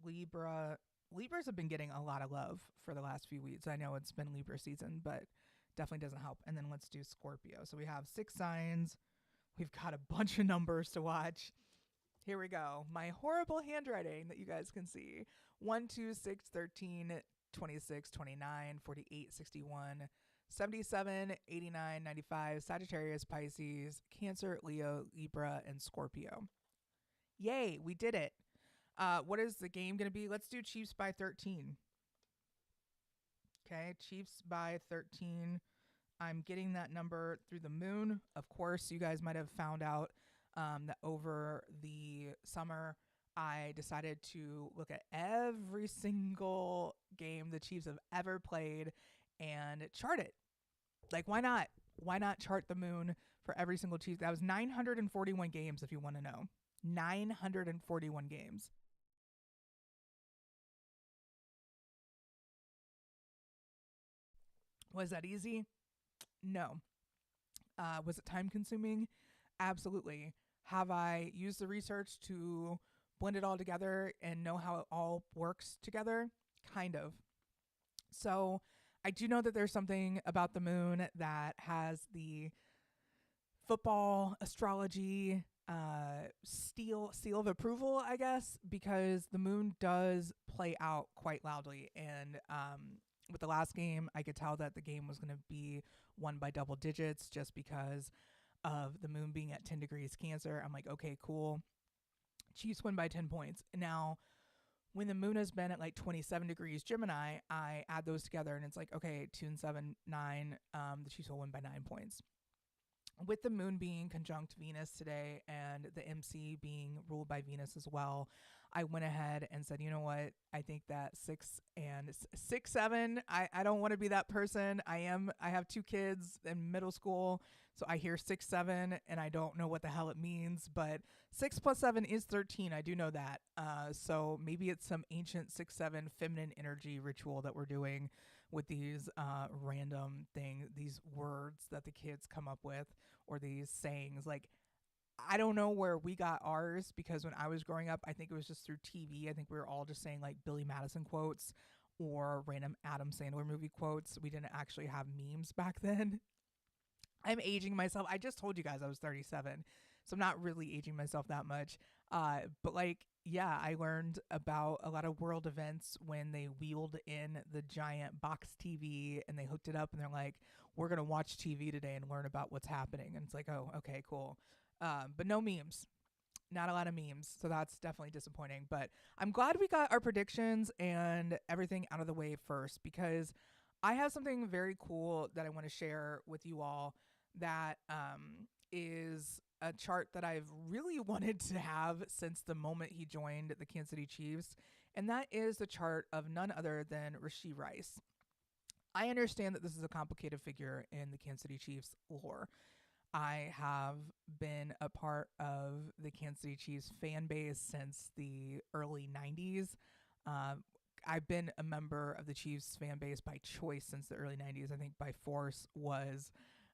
Libra. Libras have been getting a lot of love for the last few weeks. I know it's been Libra season, but definitely doesn't help. And then let's do Scorpio. So we have 6 signs. We've got a bunch of numbers to watch. Here we go. My horrible handwriting that you guys can see. 1, 2, 6, 13, 26, 29, 48, 61, 77, 89, 95, Sagittarius, Pisces, Cancer, Leo, Libra, and Scorpio. Yay, we did it. What is the game going to be? Let's do Chiefs by 13. Okay, Chiefs by 13. I'm getting that number through the moon. Of course, you guys might have found out that over the summer, I decided to look at every single game the Chiefs have ever played and chart it. Like, why not? Why not chart the moon for every single Chiefs? That was 941 games, if you want to know. 941 games. Was that easy? No. Was it time consuming? Absolutely. Have I used the research to blend it all together and know how it all works together? Kind of. So I do know that there's something about the moon that has the football astrology seal of approval, I guess, because the moon does play out quite loudly. And with the last game, I could tell that the game was going to be won by double digits just because of the moon being at 10 degrees Cancer. I'm like, okay, cool. Chiefs win by 10 points. Now, when the moon has been at like 27 degrees Gemini, I add those together and it's like, okay, 2 and 7, 9. The Chiefs will win by 9 points. With the moon being conjunct Venus today and the MC being ruled by Venus as well, I went ahead and said, you know what? I think that 6, 7, I don't want to be that person. I have 2 kids in middle school. So I hear 6, 7 and I don't know what the hell it means, but 6 plus 7 is 13. I do know that. So maybe it's some ancient 6, 7 feminine energy ritual that we're doing with these random things, these words that the kids come up with, or these sayings. Like, I don't know where we got ours, because when I was growing up, I think it was just through TV. I think we were all just saying like Billy Madison quotes or random Adam Sandler movie quotes. We didn't actually have memes back then. I'm aging myself. I just told you guys I was 37, so I'm not really aging myself that much. But like, yeah, I learned about a lot of world events when they wheeled in the giant box TV and they hooked it up and they're like, we're going to watch TV today and learn about what's happening. And it's like, oh, okay, cool. But no memes. Not a lot of memes. So that's definitely disappointing. But I'm glad we got our predictions and everything out of the way first, because I have something very cool that I want to share with you all that is a chart that I've really wanted to have since the moment he joined the Kansas City Chiefs. And that is the chart of none other than Rashee Rice. I understand that this is a complicated figure in the Kansas City Chiefs lore. I have been a part of the Kansas City Chiefs fan base since the early 90s. I've been a member of the Chiefs fan base by choice since the early 90s. I think by force was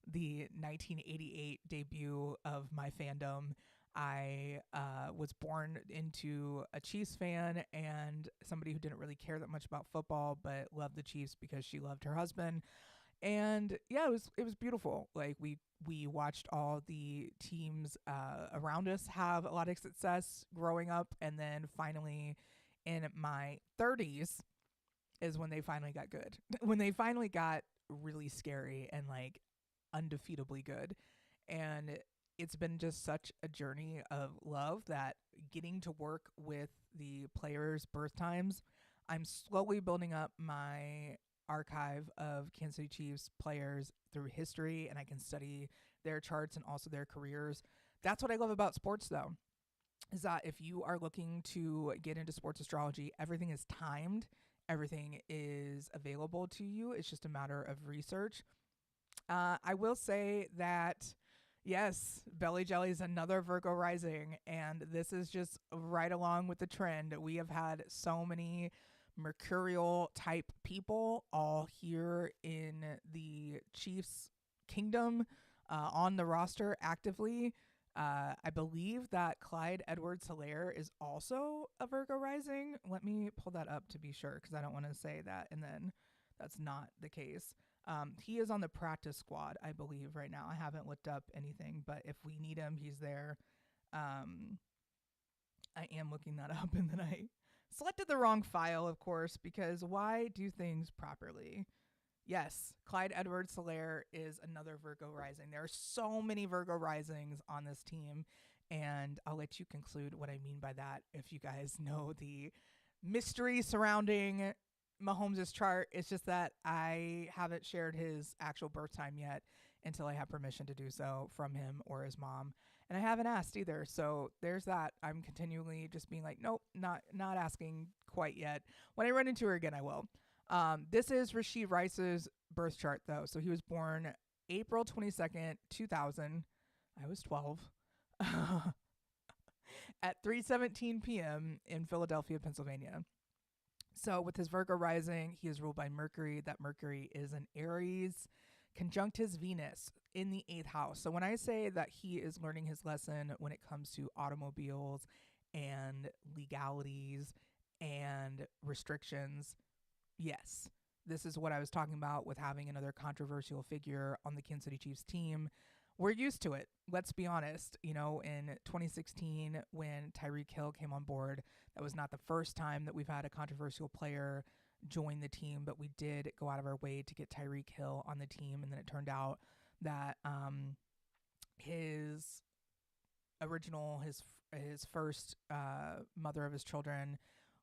the 1988 debut of my fandom. I was born into a Chiefs fan and somebody who didn't really care that much about football, but loved the Chiefs because she loved her husband. And yeah, it was beautiful. Like, we watched all the teams around us have a lot of success growing up, and then finally in my 30s is when they finally got good. When they finally got really scary and like undefeatably good. And it's been just such a journey of love that getting to work with the players' birth times, I'm slowly building up my archive of Kansas City Chiefs players through history, and I can study their charts and also their careers. That's what I love about sports, though, is that if you are looking to get into sports astrology, everything is timed, everything is available to you. It's just a matter of research. I will say that, yes, Belly Jelly is another Virgo rising, and this is just right along with the trend. We have had so many mercurial type people all here in the Chiefs kingdom on the roster actively. I believe that Clyde Edwards-Helaire is also a Virgo rising. Let me pull that up to be sure, because I don't want to say that and then that's not the case. He is on the practice squad, I believe, right now. I haven't looked up anything, but if we need him, he's there. I am looking that up, and then I selected the wrong file, of course, because why do things properly? Yes, Clyde Edwards-Helaire is another Virgo rising. There are so many Virgo risings on this team, and I'll let you conclude what I mean by that if you guys know the mystery surrounding Mahomes' chart. It's just that I haven't shared his actual birth time yet until I have permission to do so from him or his mom. And I haven't asked either. So there's that. I'm continually just being like, nope, not asking quite yet. When I run into her again, I will. This is Rashid Rice's birth chart though. So he was born April 22nd, 2000. I was 12. At 3:17 p.m. in Philadelphia, Pennsylvania. So with his Virgo rising, he is ruled by Mercury. That Mercury is an Aries conjunct his Venus in the 8th house. So when I say that he is learning his lesson when it comes to automobiles and legalities and restrictions, yes, this is what I was talking about with having another controversial figure on the Kansas City Chiefs team. We're used to it. Let's be honest. You know, in 2016, when Tyreek Hill came on board, that was not the first time that we've had a controversial player join the team, but we did go out of our way to get Tyreek Hill on the team. And then it turned out that his his first mother of his children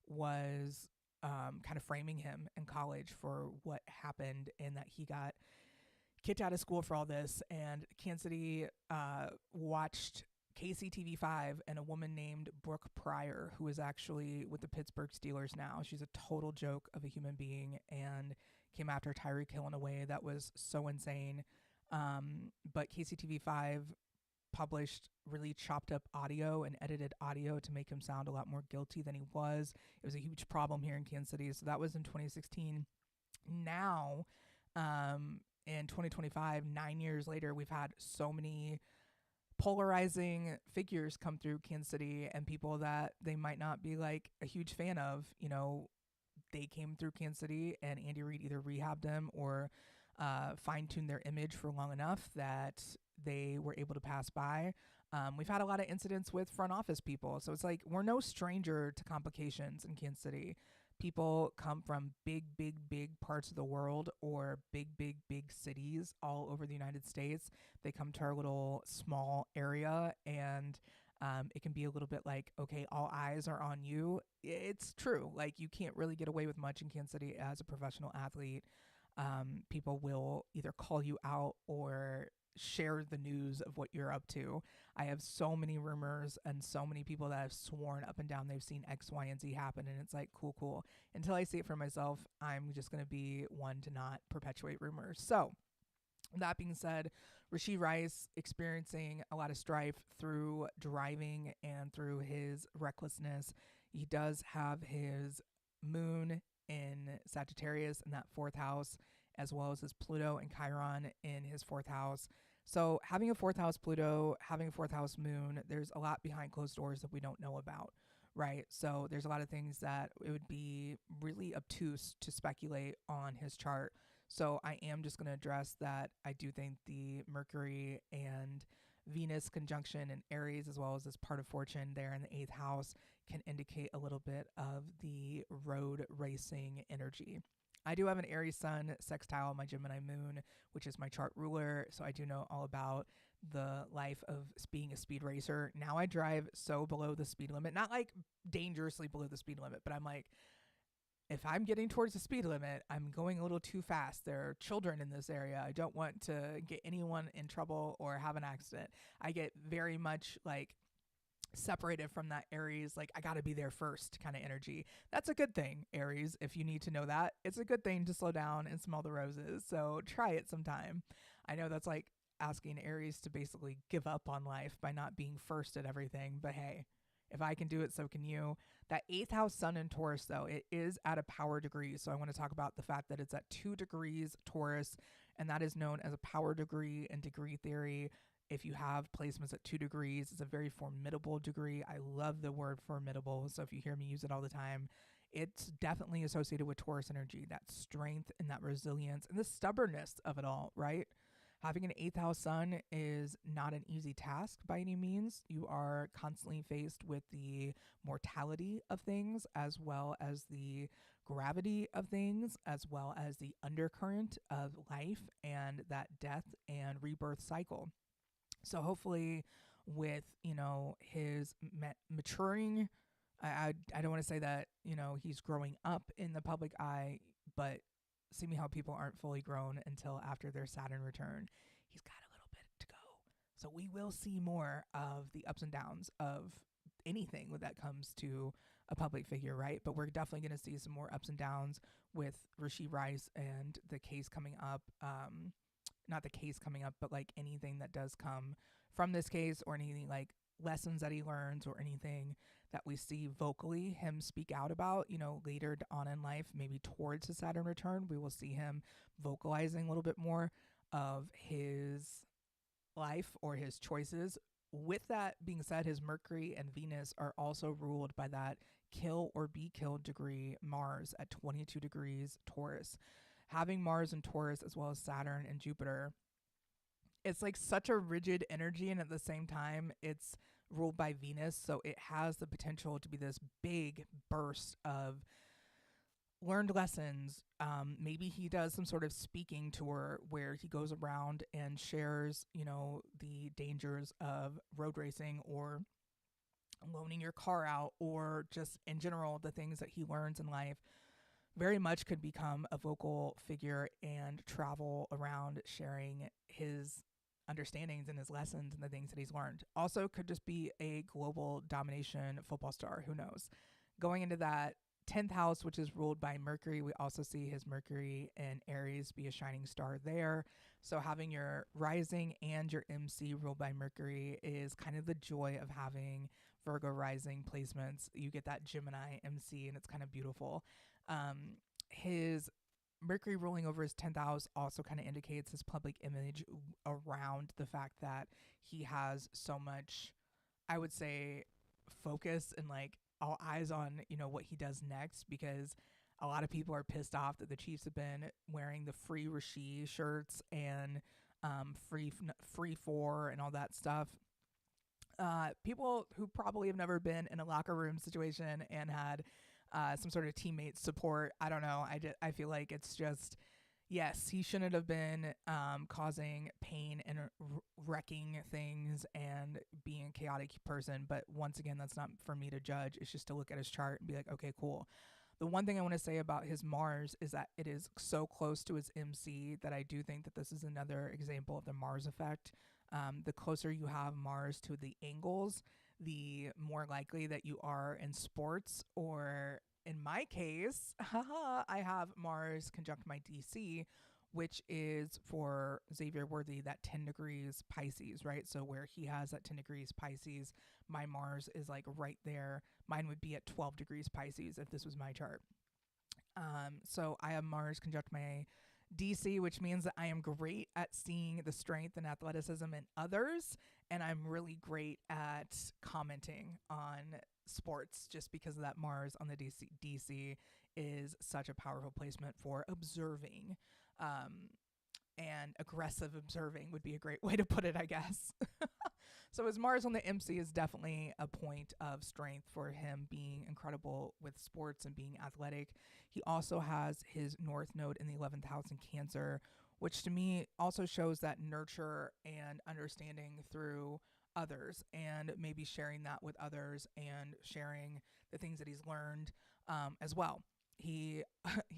was kind of framing him in college for what happened, and that he got kicked out of school for all this. And Kansas City watched KCTV5 and a woman named Brooke Pryor, who is actually with the Pittsburgh Steelers now. She's a total joke of a human being and came after Tyreek Hill in a way that was so insane. But KCTV5 published really chopped up audio and edited audio to make him sound a lot more guilty than he was. It was a huge problem here in Kansas City. So that was in 2016. Now, in 2025, 9 years later, we've had so many polarizing figures come through Kansas City, and people that they might not be like a huge fan of. You know, they came through Kansas City, and Andy Reid either rehabbed them or fine-tuned their image for long enough that they were able to pass by. We've had a lot of incidents with front office people, so it's like we're no stranger to complications in Kansas City. People come from big, big, big parts of the world or big, big, big cities all over the United States. They come to our little small area, and it can be a little bit like, okay, all eyes are on you. It's true. Like, you can't really get away with much in Kansas City as a professional athlete. People will either call you out or share the news of what you're up to. I have so many rumors and so many people that have sworn up and down they've seen X, Y, and Z happen. And it's like, cool, cool. Until I see it for myself, I'm just going to be one to not perpetuate rumors. So that being said, Rashid Rice experiencing a lot of strife through driving and through his recklessness. He does have his moon in Sagittarius in that 4th house, as well as his Pluto and Chiron in his 4th house. So having a 4th house Pluto, having a 4th house moon, there's a lot behind closed doors that we don't know about, right? So there's a lot of things that it would be really obtuse to speculate on his chart. So I am just going to address that I do think the Mercury and Venus conjunction in Aries, as well as this part of fortune there in the 8th house, can indicate a little bit of the road racing energy. I do have an Aries sun sextile my Gemini moon, which is my chart ruler. So I do know all about the life of being a speed racer. Now I drive so below the speed limit, not like dangerously below the speed limit, but I'm like, if I'm getting towards the speed limit, I'm going a little too fast. There are children in this area. I don't want to get anyone in trouble or have an accident. I get very much like separated from that Aries, like I got to be there first kind of energy. That's a good thing, Aries. If you need to know that, it's a good thing to slow down and smell the roses. So try it sometime. I know that's like asking Aries to basically give up on life by not being first at everything, but hey, if I can do it, so can you. That 8th house sun in Taurus, though, it is at a power degree. So I want to talk about the fact that it's at 2 degrees Taurus, and that is known as a power degree in degree theory. If you have placements at 2 degrees, it's a very formidable degree. I love the word formidable. So if you hear me use it all the time, it's definitely associated with Taurus energy, that strength and that resilience and the stubbornness of it all, right? Having an 8th house sun is not an easy task by any means. You are constantly faced with the mortality of things, as well as the gravity of things, as well as the undercurrent of life and that death and rebirth cycle. So hopefully with, his maturing I don't want to say that, he's growing up in the public eye, but seeing how people aren't fully grown until after their Saturn return, he's got a little bit to go. So we will see more of the ups and downs of anything when that comes to a public figure, right? But we're definitely going to see some more ups and downs with Rishi Rice and the case coming up. Not the case coming up, but like anything that does come from this case, or anything like lessons that he learns, or anything that we see vocally him speak out about, later on in life, maybe towards his Saturn return, we will see him vocalizing a little bit more of his life or his choices. With that being said, his Mercury and Venus are also ruled by that kill or be killed degree Mars at 22 degrees Taurus. Having Mars in Taurus as well as Saturn and Jupiter, it's like such a rigid energy, and at the same time it's ruled by Venus, so it has the potential to be this big burst of learned lessons. Maybe he does some sort of speaking tour where he goes around and shares, the dangers of road racing, or loaning your car out, or just in general the things that he learns in life. Very much could become a vocal figure and travel around sharing his understandings and his lessons and the things that he's learned. Also could just be a global domination football star. Who knows? Going into that 10th house, which is ruled by Mercury, we also see his Mercury in Aries be a shining star there. So having your rising and your MC ruled by Mercury is kind of the joy of having Virgo rising placements. You get that Gemini MC, and it's kind of beautiful. His Mercury ruling over his 10th house also kind of indicates his public image around the fact that he has so much, I would say, focus and like all eyes on, what he does next, because a lot of people are pissed off that the Chiefs have been wearing the free Rasheed shirts and free four and all that stuff. People who probably have never been in a locker room situation and had some sort of teammate support. I don't know. I feel like it's just, yes, he shouldn't have been causing pain and wrecking things and being a chaotic person. But once again, that's not for me to judge. It's just to look at his chart and be like, okay, cool. The one thing I want to say about his Mars is that it is so close to his MC that I do think that this is another example of the Mars effect. The closer you have Mars to the angles, the more likely that you are in sports, or in my case, I have Mars conjunct my DC, which is for Xavier Worthy, that 10 degrees Pisces, right? So where he has that 10 degrees Pisces, my Mars is like right there. Mine would be at 12 degrees Pisces if this was my chart. So I have Mars conjunct my DC, which means that I am great at seeing the strength and athleticism in others, and I'm really great at commenting on sports just because of that Mars on the DC is such a powerful placement for observing. And aggressive observing would be a great way to put it, I guess. So his Mars on the MC is definitely a point of strength for him, being incredible with sports and being athletic. He also has his North Node in the 11th house in Cancer, which to me also shows that nurture and understanding through others, and maybe sharing that with others and sharing the things that he's learned as well. He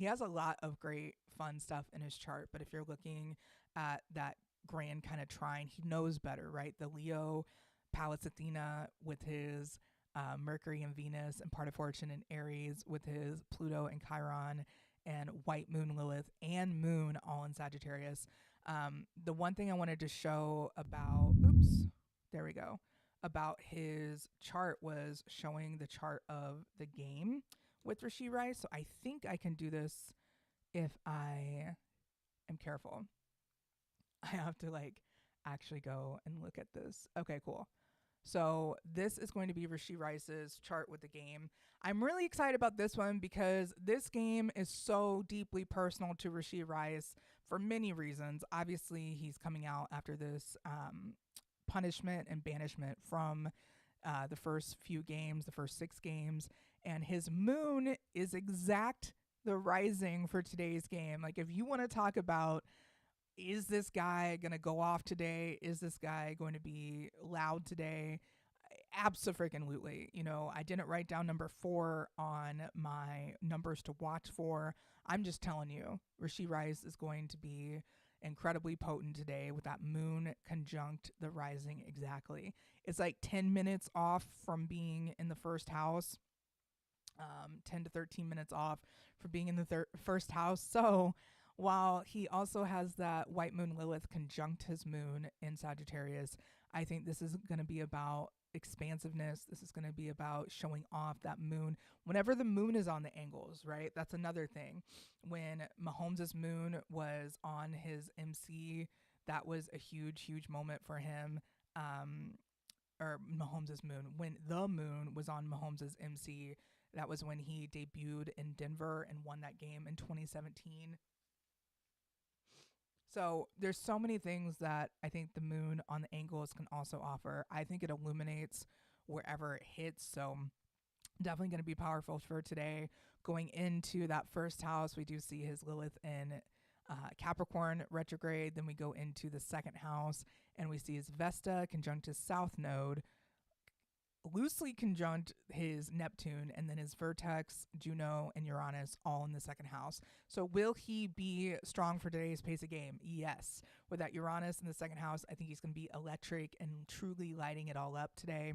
has a lot of great fun stuff in his chart, but if you're looking at that grand kind of trine, he knows better, right? The Leo Pallas Athena with his Mercury and Venus, and part of fortune in Aries with his Pluto and Chiron, and white moon Lilith and moon all in Sagittarius. The one thing I wanted to show about, there we go, about his chart was showing the chart of the game with Rishi Rice. So I think I can do this if I am careful. I have to like actually go and look at this. Okay, cool. So this is going to be Rishi Rice's chart with the game. I'm really excited about this one because this game is so deeply personal to Rishi Rice for many reasons. Obviously, he's coming out after this punishment and banishment from the first few games, the first 6 games, and his moon is exact the rising for today's game. Like, if you want to talk about, is this guy going to go off today? Is this guy going to be loud today? Abso-freaking-lutely. You know, I didn't write down number 4 on my numbers to watch for. I'm just telling you, Rishi Rice is going to be incredibly potent today with that moon conjunct the rising exactly. It's like 10 minutes off from being in the first house, 10 to 13 minutes off for being in the first house. So while he also has that white moon Lilith conjunct his moon in Sagittarius, I think this is going to be about expansiveness. This is going to be about showing off that moon whenever the moon is on the angles, right? That's another thing. When Mahomes' moon was on his MC, that was a huge, huge moment for him. Or Mahomes' moon. When the moon was on Mahomes' MC, that was when he debuted in Denver and won that game in 2017. So there's so many things that I think the moon on the angles can also offer. I think it illuminates wherever it hits. So definitely going to be powerful for today. Going into that first house, we do see his Lilith in Capricorn retrograde. Then we go into the second house and we see his Vesta conjunct his south node, loosely conjunct his Neptune, and then his vertex, Juno, and Uranus all in the second house. So will he be strong for today's pace of game? Yes. With that Uranus in the second house, I think he's going to be electric and truly lighting it all up today.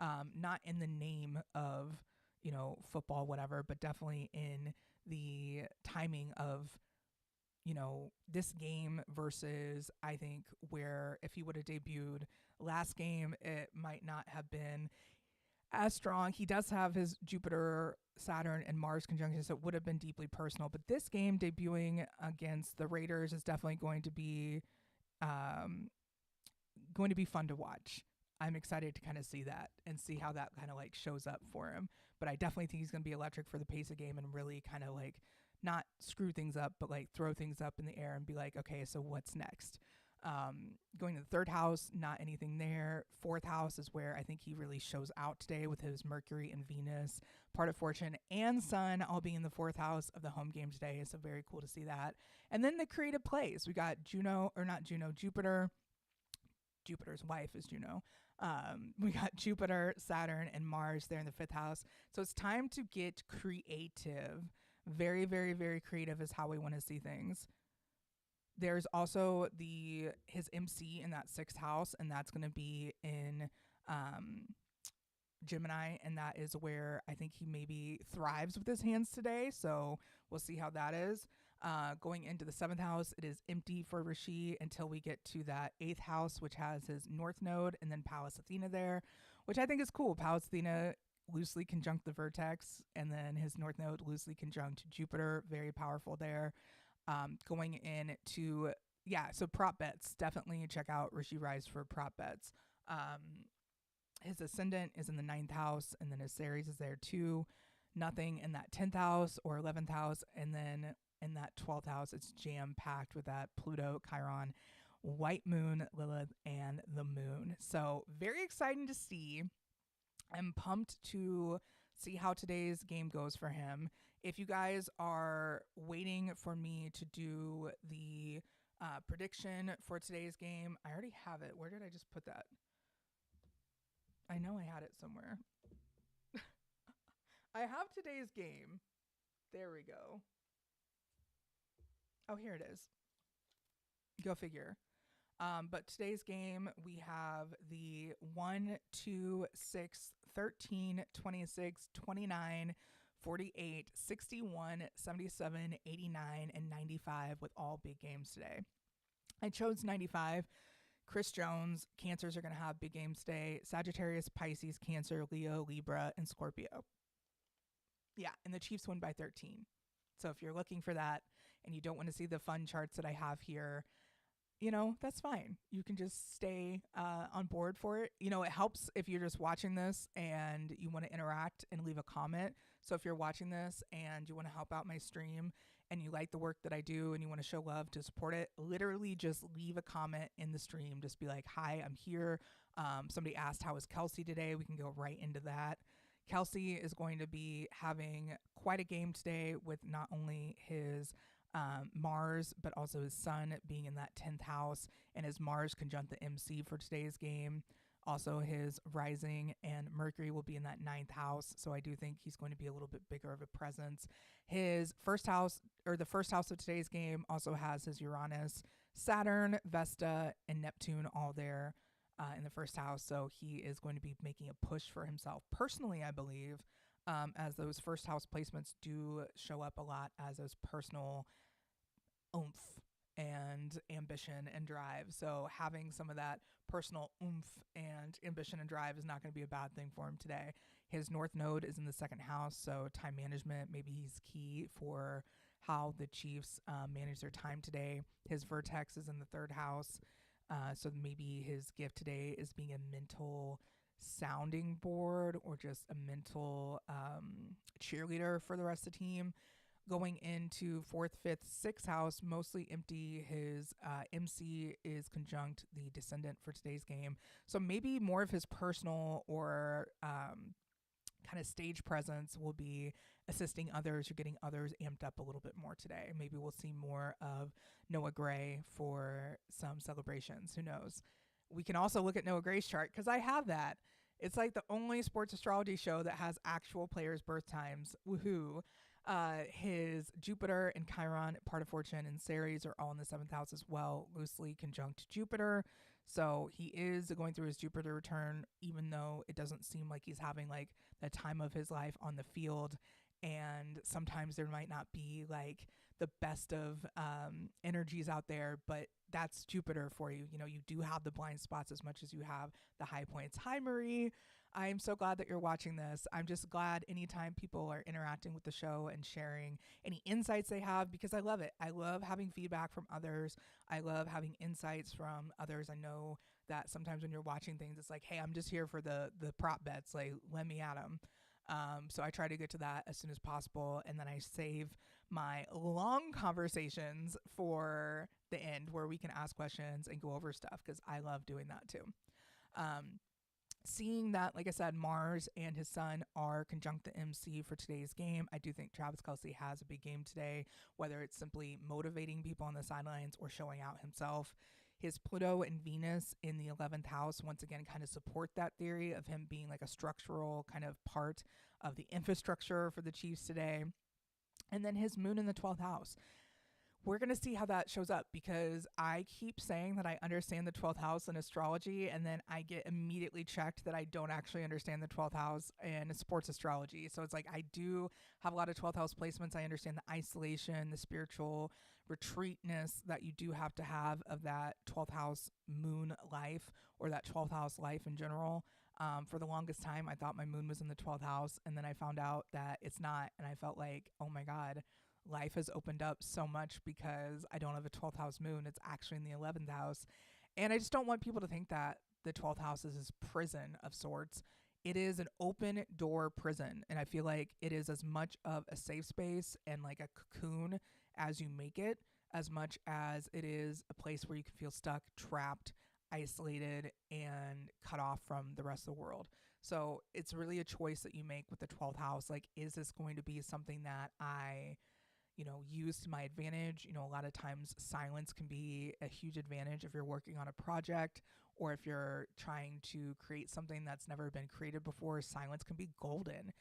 Not in the name of, you know, football, whatever, but definitely in the timing of, you know, this game versus, I think, where if he would have debuted last game, it might not have been as strong. He does have his Jupiter, Saturn, and Mars conjunction, so it would have been deeply personal. But this game debuting against the Raiders is definitely going to be fun to watch. I'm excited to kind of see that and see how that kind of like shows up for him. But I definitely think he's going to be electric for the pace of game and really kind of like not screw things up, but like throw things up in the air and be like, okay, so what's next? Going to the third house, not anything there. Fourth house is where I think he really shows out today with his Mercury and Venus, part of fortune and Sun all being in the fourth house of the home game today. So very cool to see that. And then the creative plays. We got Jupiter. Jupiter's wife is Juno. We got Jupiter, Saturn, and Mars there in the fifth house. So it's time to get creative. Very, very, very creative is how we want to see things. There's also his MC in that sixth house, and that's going to be in Gemini, and that is where I think he maybe thrives with his hands today. So we'll see how that is. Going into the seventh house, it is empty for Rishi until we get to that eighth house, which has his North Node and then Pallas Athena there, which I think is cool. Pallas Athena loosely conjunct the vertex, and then his North Node loosely conjunct Jupiter. Very powerful there. Going into, so prop bets. Definitely check out Rishi Rice for prop bets. His ascendant is in the ninth house, and then his Ceres is there too. Nothing in that 10th house or 11th house, and then in that 12th house, it's jam-packed with that Pluto, Chiron, white moon, Lilith, and the moon. So very exciting to see. I'm pumped to see how today's game goes for him. If you guys are waiting for me to do the prediction for today's game, I already have it. Where did I just put that? I know I had it somewhere. I have today's game. There we go. Oh, here it is. Go figure. But today's game, we have the 1, 2, 6, 13, 26, 29, 48, 61, 77, 89, and 95 with all big games today. I chose 95. Chris Jones, Cancers are going to have big games today. Sagittarius, Pisces, Cancer, Leo, Libra, and Scorpio. Yeah, and the Chiefs win by 13. So if you're looking for that and you don't want to see the fun charts that I have here, you know, that's fine. You can just stay on board for it. You know, it helps if you're just watching this and you want to interact and leave a comment. So if you're watching this and you want to help out my stream and you like the work that I do and you want to show love to support it, literally just leave a comment in the stream. Just be like, hi, I'm here. Somebody asked, how was Kelsey today? We can go right into that. Kelsey is going to be having quite a game today with not only his Mars, but also his Sun being in that 10th house, and his Mars conjunct the MC for today's game. Also, his rising and Mercury will be in that ninth house. So I do think he's going to be a little bit bigger of a presence. His first house, or the first house of today's game, also has his Uranus, Saturn, Vesta, and Neptune all there in the first house. So he is going to be making a push for himself. Personally, I believe, as those first house placements do show up a lot as those personal oomph and ambition and drive. So having some of that personal oomph and ambition and drive is not going to be a bad thing for him today. His north node is in the second house, so time management, maybe he's key for how the Chiefs manage their time today. His vertex is in the third house, so maybe his gift today is being a mental sounding board or just a mental cheerleader for the rest of the team. Going into fourth, fifth, sixth house, mostly empty. His MC is conjunct the descendant for today's game. So maybe more of his personal or kind of stage presence will be assisting others or getting others amped up a little bit more today. Maybe we'll see more of Noah Gray for some celebrations. Who knows? We can also look at Noah Gray's chart because I have that. It's like the only sports astrology show that has actual players' birth times. Woohoo. His Jupiter and Chiron, part of Fortune, and Ceres are all in the seventh house as well, loosely conjunct Jupiter. So he is going through his Jupiter return, even though it doesn't seem like he's having like the time of his life on the field. And sometimes there might not be like the best of energies out there, but that's Jupiter for you. You know, you do have the blind spots as much as you have the high points. Hi, Marie. I'm so glad that you're watching this. I'm just glad anytime people are interacting with the show and sharing any insights they have, because I love it. I love having feedback from others. I love having insights from others. I know that sometimes when you're watching things, it's like, hey, I'm just here for the prop bets. Like, let me at them. So I try to get to that as soon as possible. And then I save my long conversations for the end where we can ask questions and go over stuff, because I love doing that too. Seeing that, like I said, Mars and his sun are conjunct the MC for today's game, I do think Travis Kelce has a big game today, whether it's simply motivating people on the sidelines or showing out himself. His Pluto and Venus in the 11th house, once again, kind of support that theory of him being like a structural kind of part of the infrastructure for the Chiefs today. And then his moon in the 12th house. We're going to see how that shows up, because I keep saying that I understand the 12th house in astrology, and then I get immediately checked that I don't actually understand the 12th house in sports astrology. So it's like I do have a lot of 12th house placements. I understand the isolation, the spiritual retreatness that you do have to have of that 12th house moon life, or that 12th house life in general. For the longest time, I thought my moon was in the 12th house, and then I found out that it's not, and I felt like, oh my God, life has opened up so much because I don't have a 12th house moon. It's actually in the 11th house. And I just don't want people to think that the 12th house is this prison of sorts. It is an open door prison. And I feel like it is as much of a safe space and like a cocoon as you make it, as much as it is a place where you can feel stuck, trapped, isolated, and cut off from the rest of the world. So it's really a choice that you make with the 12th house. Like, is this going to be something that I use to my advantage? A lot of times silence can be a huge advantage if you're working on a project, or if you're trying to create something that's never been created before. Silence can be golden.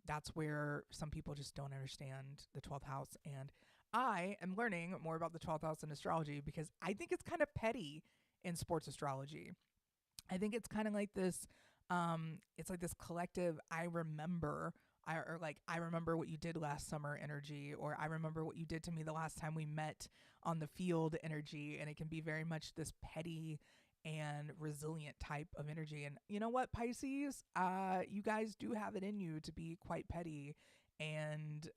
That's where some people just don't understand the 12th house. And I am learning more about the 12th house in astrology because I think it's kind of petty in sports astrology. I think it's kind of like this, it's like this collective, I remember what you did last summer energy, or I remember what you did to me the last time we met on the field energy. And it can be very much this petty and resilient type of energy. And you know what, Pisces, you guys do have it in you to be quite petty and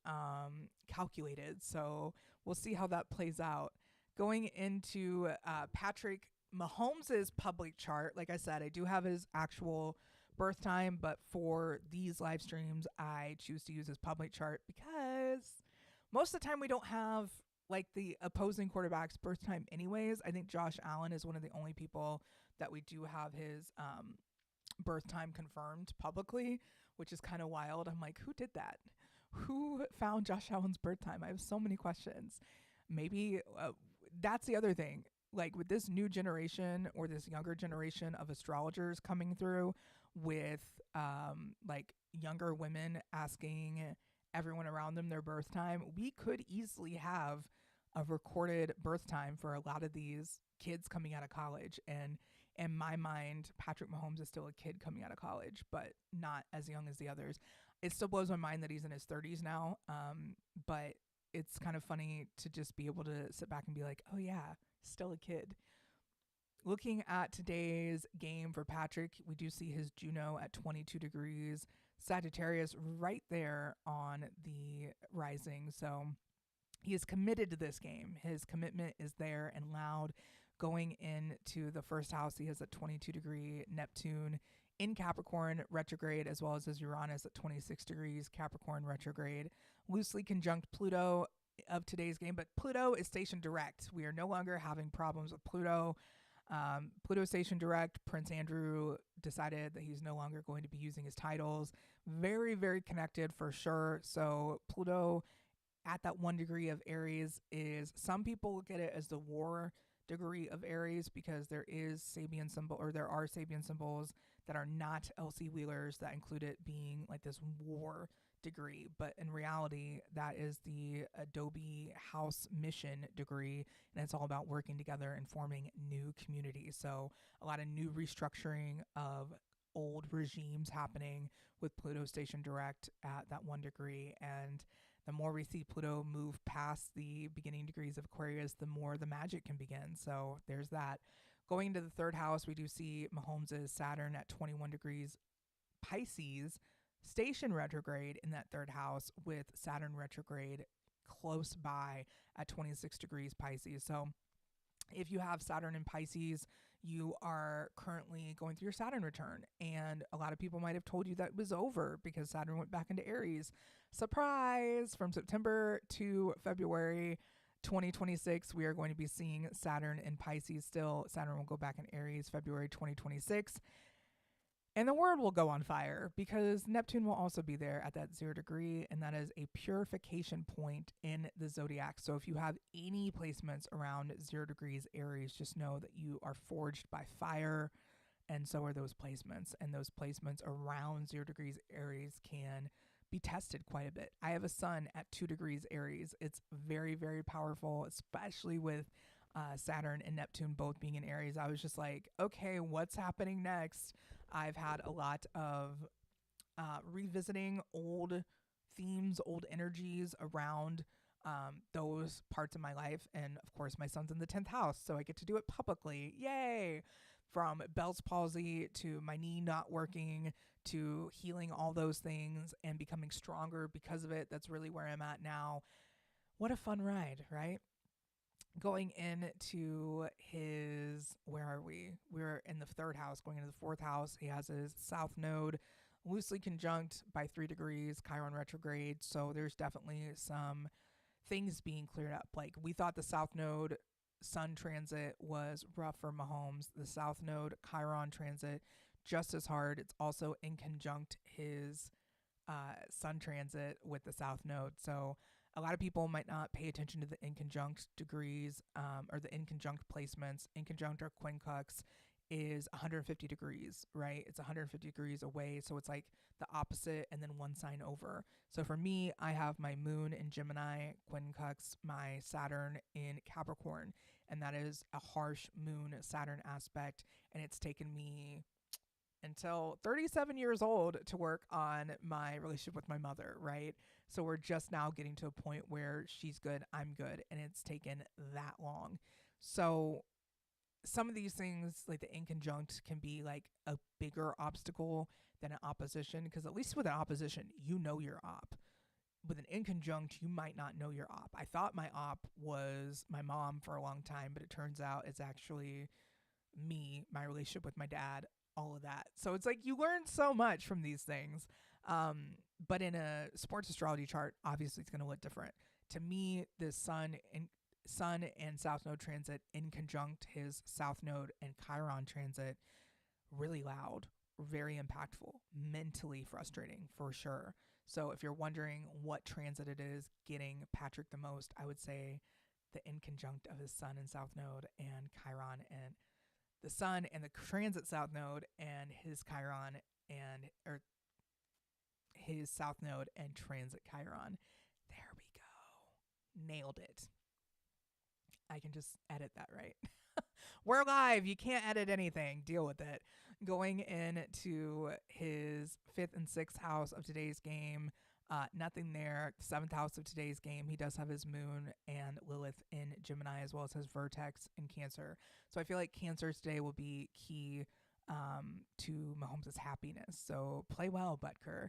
calculated. So we'll see how that plays out. Going into Patrick Mahomes' public chart, like I said, I do have his actual birth time, but for these live streams, I choose to use his public chart because most of the time we don't have like the opposing quarterback's birth time anyways. I think Josh Allen is one of the only people that we do have his birth time confirmed publicly, which is kind of wild. I'm like, who did that? Who found Josh Allen's birth time? I have so many questions. Maybe that's the other thing. like with this new generation or this younger generation of astrologers coming through with like younger women asking everyone around them their birth time, we could easily have a recorded birth time for a lot of these kids coming out of college. And in my mind, Patrick Mahomes is still a kid coming out of college, but not as young as the others. It still blows my mind that he's in his 30s now. But it's kind of funny to just be able to sit back and be like, oh yeah, still a kid. Looking at today's game for Patrick, we do see his Juno at 22 degrees, Sagittarius right there on the rising. So he is committed to this game. His commitment is there and loud. Going into the first house, he has a 22-degree Neptune in Capricorn retrograde, as well as his Uranus at 26 degrees Capricorn retrograde, loosely conjunct Pluto of today's game. But Pluto is stationed direct. We are no longer having problems with Pluto. Pluto station direct. Prince Andrew decided that he's no longer going to be using his titles. Very, very connected for sure. So Pluto at that 1 degree of Aries is, some people look at it as the war degree of Aries because there is Sabian symbol, or there are Sabian symbols that are not LC Wheelers that include it being like this war degree. But in reality, that is the Adobe House Mission degree, and it's all about working together and forming new communities. So a lot of new restructuring of old regimes happening with Pluto station direct at that 1 degree. And the more we see Pluto move past the beginning degrees of Aquarius, the more the magic can begin. So there's that. Going into the third house, we do see Mahomes' Saturn at 21 degrees Pisces, station retrograde in that third house, with Saturn retrograde close by at 26 degrees Pisces. So if you have Saturn in Pisces, you are currently going through your Saturn return. And a lot of people might have told you that it was over because Saturn went back into Aries. Surprise! From September to February 2026, we are going to be seeing Saturn in Pisces still. Saturn will go back in Aries February 2026. And the world will go on fire because Neptune will also be there at that 0 degree, and that is a purification point in the zodiac. So if you have any placements around 0 degrees Aries, just know that you are forged by fire, and so are those placements. And those placements around 0 degrees Aries can be tested quite a bit. I have a sun at 2 degrees Aries. It's very, very powerful, especially with Saturn and Neptune both being in Aries. I was just like, okay, what's happening next? I've had a lot of revisiting old themes, old energies around those parts of my life. And of course, my son's in the 10th house, so I get to do it publicly. Yay! From Bell's palsy to my knee not working to healing all those things and becoming stronger because of it. That's really where I'm at now. What a fun ride, right? Going into his, where are we? We're in the third house, going into the fourth house. He has his south node loosely conjunct by 3 degrees, Chiron retrograde. So there's definitely some things being cleared up. Like, we thought the south node sun transit was rough for Mahomes. The south node Chiron transit, just as hard. It's also in conjunct his sun transit with the south node. So a lot of people might not pay attention to the inconjunct degrees or the inconjunct placements. Inconjunct or quincux is 150 degrees, right? It's 150 degrees away. So it's like the opposite and then one sign over. So for me, I have my moon in Gemini, quincux, my Saturn in Capricorn. And that is a harsh moon Saturn aspect. And it's taken me until 37 years old to work on my relationship with my mother, right? So we're just now getting to a point where she's good, I'm good, and it's taken that long. So some of these things, like the inconjunct, can be like a bigger obstacle than an opposition, because at least with an opposition, you know your op. With an inconjunct, you might not know your op. I thought my op was my mom for a long time, but it turns out it's actually me, my relationship with my dad, all of that. So it's like you learn so much from these things. But in a sports astrology chart, obviously it's going to look different. To me, the sun and south node transit in conjunct his south node and Chiron transit, really loud, very impactful, mentally frustrating for sure. So if you're wondering what transit it is getting Patrick the most, I would say the inconjunct of his sun and south node and Chiron, and the sun and the transit south node and his Chiron and or his south node and transit Chiron. There we go. Nailed it. I can just edit that, right? We're live. You can't edit anything. Deal with it. Going into his 5th and 6th house of today's game, nothing there. 7th house of today's game, he does have his moon and Lilith in Gemini, as well as his vertex in Cancer. So I feel like Cancer today will be key to Mahomes' happiness. So play well, Butker.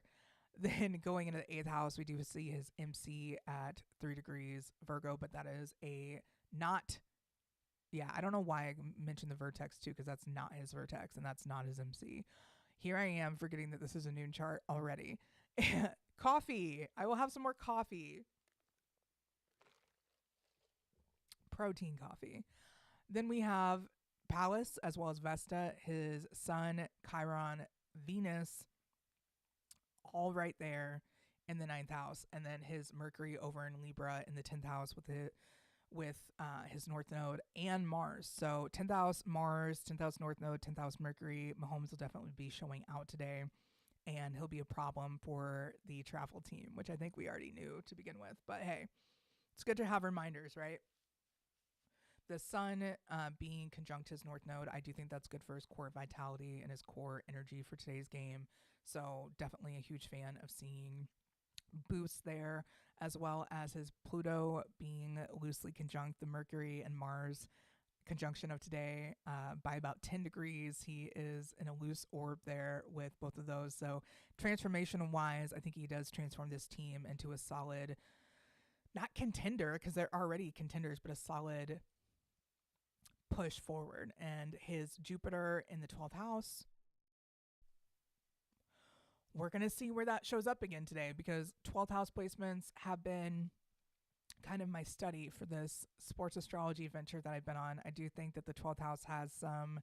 Then going into the 8th house, we do see his MC at 3 degrees Virgo, but that is a not, yeah, I don't know why I mentioned the vertex too, because that's not his vertex and that's not his MC. Here I am forgetting that this is a noon chart already. Coffee. I will have some more coffee. Protein coffee. Then we have Pallas as well as Vesta, his Sun, Chiron, Venus, all right there in the 9th house, and then his Mercury over in Libra in the 10th house with his North Node and Mars. So 10th house Mars, 10th house North Node, 10th house Mercury. Mahomes will definitely be showing out today, and he'll be a problem for the travel team, which I think we already knew to begin with. But hey, it's good to have reminders, right? The sun being conjunct his North Node, I do think that's good for his core vitality and his core energy for today's game. So definitely a huge fan of seeing boosts there, as well as his Pluto being loosely conjunct the Mercury and Mars conjunction of today by about 10 degrees. He is in a loose orb there with both of those. So transformation wise, I think he does transform this team into a solid, not contender, because they're already contenders, but a solid push forward. And his Jupiter in the 12th house, we're going to see where that shows up again today, because 12th house placements have been kind of my study for this sports astrology venture that I've been on. I do think that the 12th house has some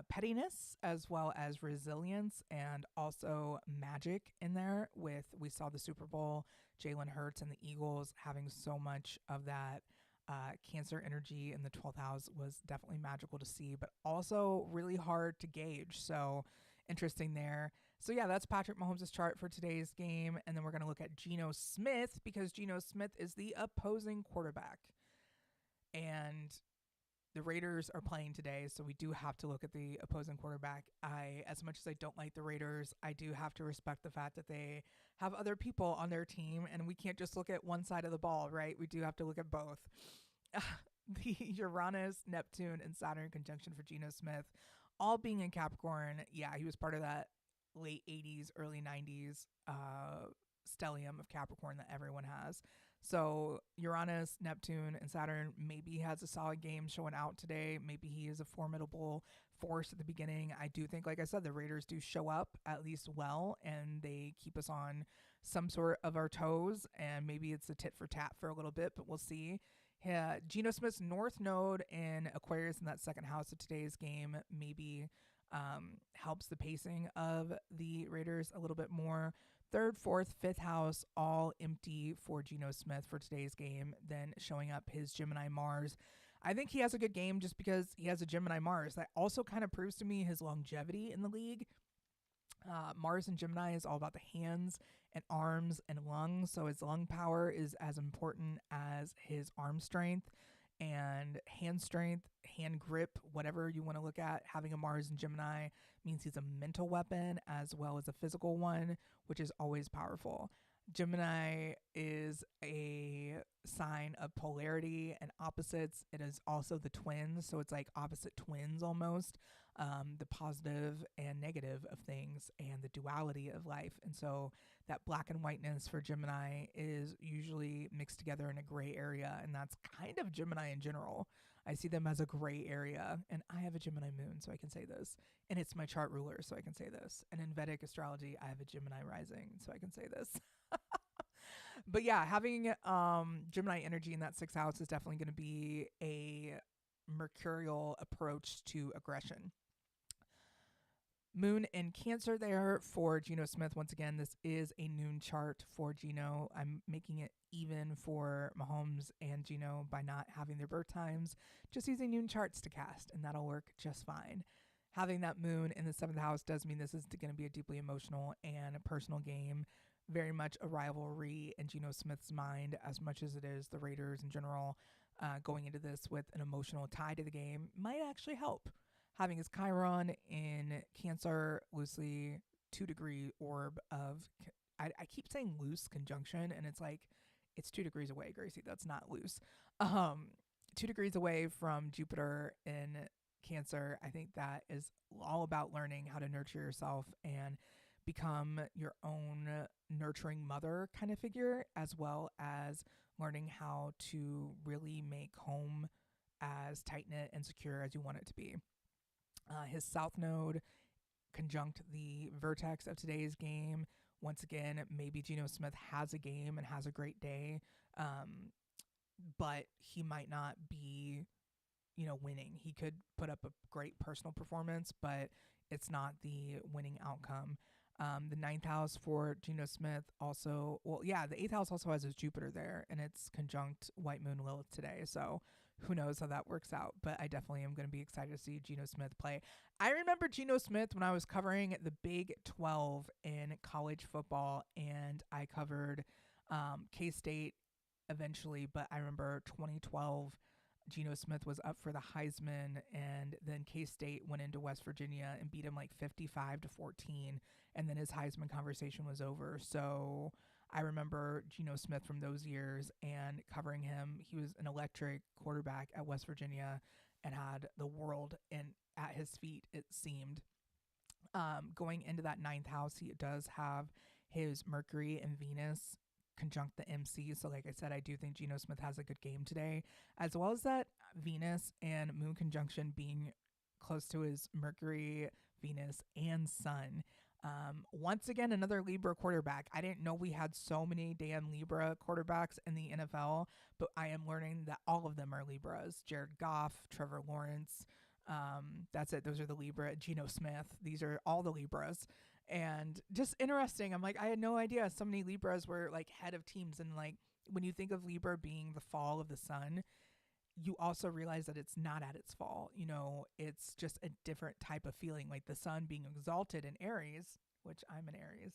pettiness as well as resilience and also magic in there. With, we saw the Super Bowl, Jalen Hurts and the Eagles having so much of that Cancer energy in the 12th house was definitely magical to see, but also really hard to gauge. So interesting there. So yeah, that's Patrick Mahomes' chart for today's game. And then we're going to look at Geno Smith, because Geno Smith is the opposing quarterback. And the Raiders are playing today, so we do have to look at the opposing quarterback. As much as I don't like the Raiders, I do have to respect the fact that they have other people on their team, and we can't just look at one side of the ball, right? We do have to look at both. The Uranus, Neptune, and Saturn conjunction for Geno Smith, all being in Capricorn. Yeah, he was part of that late 80s, early 90s stellium of Capricorn that everyone has. So Uranus, Neptune, and Saturn, maybe he has a solid game showing out today. Maybe he is a formidable force at the beginning. I do think, like I said, the Raiders do show up at least well, and they keep us on some sort of our toes, and maybe it's a tit for tat for a little bit, but we'll see. Geno Smith's North Node in Aquarius in that 2nd house of today's game maybe helps the pacing of the Raiders a little bit more. 3rd, 4th, 5th house, all empty for Geno Smith for today's game. Then showing up his Gemini Mars. I think he has a good game just because he has a Gemini Mars. That also kind of proves to me his longevity in the league. Mars and Gemini is all about the hands and arms and lungs. So his lung power is as important as his arm strength and hand strength, hand grip, whatever you want to look at. Having a Mars and Gemini means he's a mental weapon as well as a physical one, which is always powerful. Gemini is a sign of polarity and opposites. It is also the twins, so it's like opposite twins almost. The positive and negative of things and the duality of life. And so that black and whiteness for Gemini is usually mixed together in a gray area, and that's kind of Gemini in general. I see them as a gray area, and I have a Gemini moon, so I can say this. And it's my chart ruler, so I can say this. And in Vedic astrology, I have a Gemini rising, so I can say this. But yeah, having Gemini energy in that 6th house is definitely going to be a mercurial approach to aggression. Moon in Cancer there for Geno Smith. Once again, this is a noon chart for Geno. I'm making it even for Mahomes and Geno by not having their birth times, just using noon charts to cast, and that'll work just fine. Having that moon in the seventh house does mean this is going to be a deeply emotional and a personal game, very much a rivalry in Geno Smith's mind, as much as it is the Raiders in general. Going into this with an emotional tie to the game might actually help. Having his Chiron in Cancer, loosely 2-degree orb of, I keep saying loose conjunction, and it's like, it's 2 degrees away, Gracey. That's not loose. 2 degrees away from Jupiter in Cancer. I think that is all about learning how to nurture yourself and become your own nurturing mother kind of figure, as well as learning how to really make home as tight knit and secure as you want it to be. His South Node conjunct the vertex of today's game. Once again, maybe Geno Smith has a game and has a great day, but he might not be, winning. He could put up a great personal performance, but it's not the winning outcome. The ninth house for Geno Smith also, the eighth house also has his Jupiter there, and it's conjunct White Moon Lilith today. So who knows how that works out, but I definitely am going to be excited to see Geno Smith play. I remember Geno Smith when I was covering the Big 12 in college football, and I covered K-State eventually, but I remember 2012, Geno Smith was up for the Heisman, and then K-State went into West Virginia and beat him like 55-14, and then his Heisman conversation was over. So I remember Geno Smith from those years and covering him. He was an electric quarterback at West Virginia and had the world at his feet, it seemed. Going into that ninth house, he does have his Mercury and Venus conjunct the MC. So like I said, I do think Geno Smith has a good game today, as well as that Venus and Moon conjunction being close to his Mercury, Venus, and Sun. Once again, another Libra quarterback. I didn't know we had so many damn Libra quarterbacks in the NFL, but I am learning that all of them are Libras. Jared Goff, Trevor Lawrence. That's it. Those are the Libra. Geno Smith. These are all the Libras. And just interesting. I'm like, I had no idea so many Libras were like head of teams. And like, when you think of Libra being the fall of the sun, you also realize that it's not at its fall. It's just a different type of feeling, like the sun being exalted in Aries, which I'm an Aries.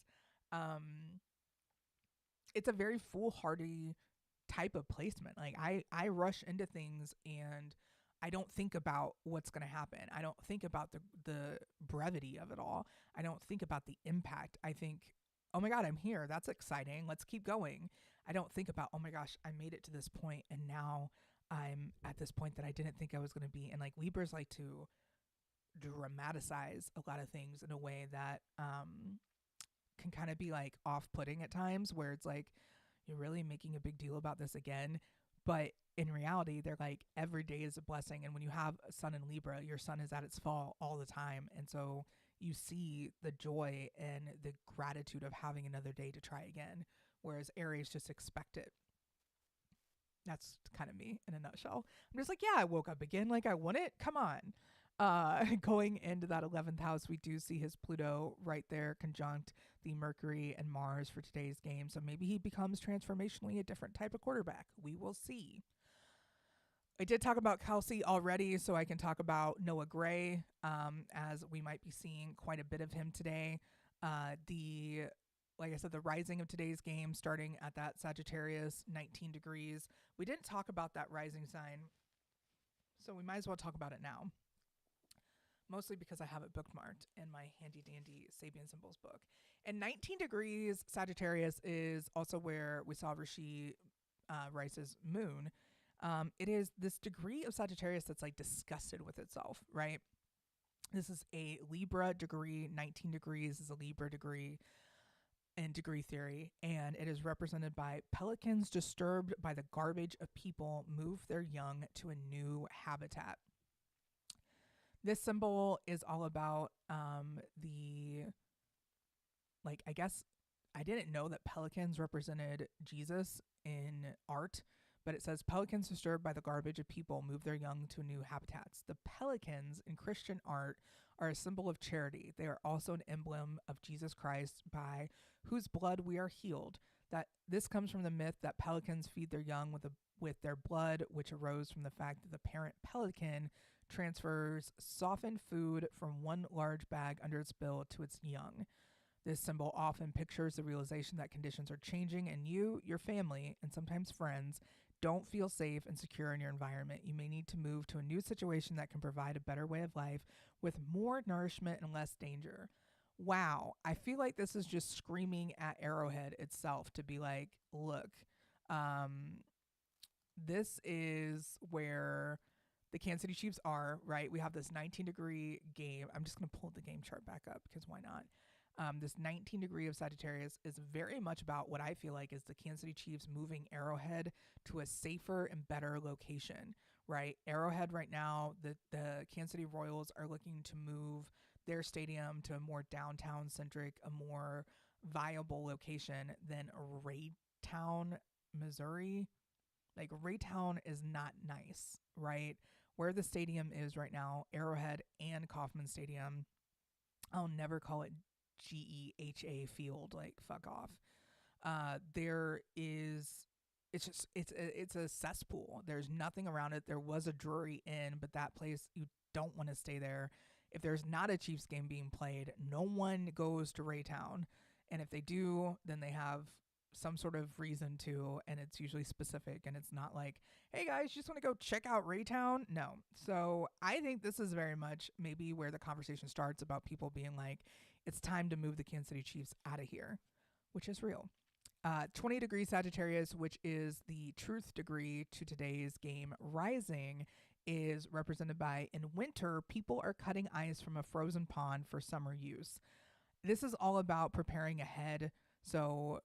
It's a very foolhardy type of placement. Like I rush into things and I don't think about what's going to happen. I don't think about the brevity of it all. I don't think about the impact. I think, oh my God, I'm here. That's exciting. Let's keep going. I don't think about, oh my gosh, I made it to this point and now I'm at this point that I didn't think I was going to be. And like Libras like to dramatize a lot of things in a way that can kind of be like off-putting at times, where it's like, you're really making a big deal about this again. But in reality, they're like, every day is a blessing. And when you have a sun in Libra, your sun is at its fall all the time. And so you see the joy and the gratitude of having another day to try again. Whereas Aries just expect it. That's kind of me in a nutshell. I'm just like, yeah, I woke up again. Like I won it. Come on. Going into that 11th house, we do see his Pluto right there conjunct the Mercury and Mars for today's game. So maybe he becomes transformationally a different type of quarterback. We will see. I did talk about Kelsey already, so I can talk about Noah Gray, as we might be seeing quite a bit of him today. Like I said, the rising of today's game starting at that Sagittarius, 19 degrees. We didn't talk about that rising sign, so we might as well talk about it now. Mostly because I have it bookmarked in my handy dandy Sabian Symbols book. And 19 degrees Sagittarius is also where we saw Rishi Rice's moon. It is this degree of Sagittarius that's like disgusted with itself, right? This is a Libra degree. 19 degrees is a Libra degree in degree theory, and it is represented by pelicans disturbed by the garbage of people move their young to a new habitat. This symbol is all about I guess I didn't know that pelicans represented Jesus in art, But it says pelicans disturbed by the garbage of people move their young to new habitats. The pelicans in Christian art are a symbol of charity. They are also an emblem of Jesus Christ, by whose blood we are healed. That this comes from the myth that pelicans feed their young with their blood, which arose from the fact that the parent pelican transfers softened food from one large bag under its bill to its young. This symbol often pictures the realization that conditions are changing and you, your family, and sometimes friends don't feel safe and secure in your environment. You may need to move to a new situation that can provide a better way of life with more nourishment and less danger. Wow, I feel like this is just screaming at Arrowhead itself to be like, look, um, this is where the Kansas City Chiefs are, right? We have this 19-degree game. I'm just going to pull the game chart back up because why not? This 19 degree of Sagittarius is very much about what I feel like is the Kansas City Chiefs moving Arrowhead to a safer and better location, right? Arrowhead right now, the Kansas City Royals are looking to move their stadium to a more downtown centric, a more viable location than Raytown, Missouri. Like Raytown is not nice, right? Where the stadium is right now, Arrowhead and Kauffman Stadium, I'll never call it GEHA Field. Like, fuck off. There is, it's a cesspool. There's nothing around it. There was a Drury Inn, but that place, you don't want to stay there. If there's not a Chiefs game being played, no one goes to Raytown. And if they do, then they have some sort of reason to, and it's usually specific, and it's not like, hey guys, you just want to go check out Raytown? No. So I think this is very much maybe where the conversation starts about people being like, it's time to move the Kansas City Chiefs out of here, which is real. 20 degrees Sagittarius, which is the truth degree to today's game, rising, is represented by, in winter, people are cutting ice from a frozen pond for summer use. This is all about preparing ahead. So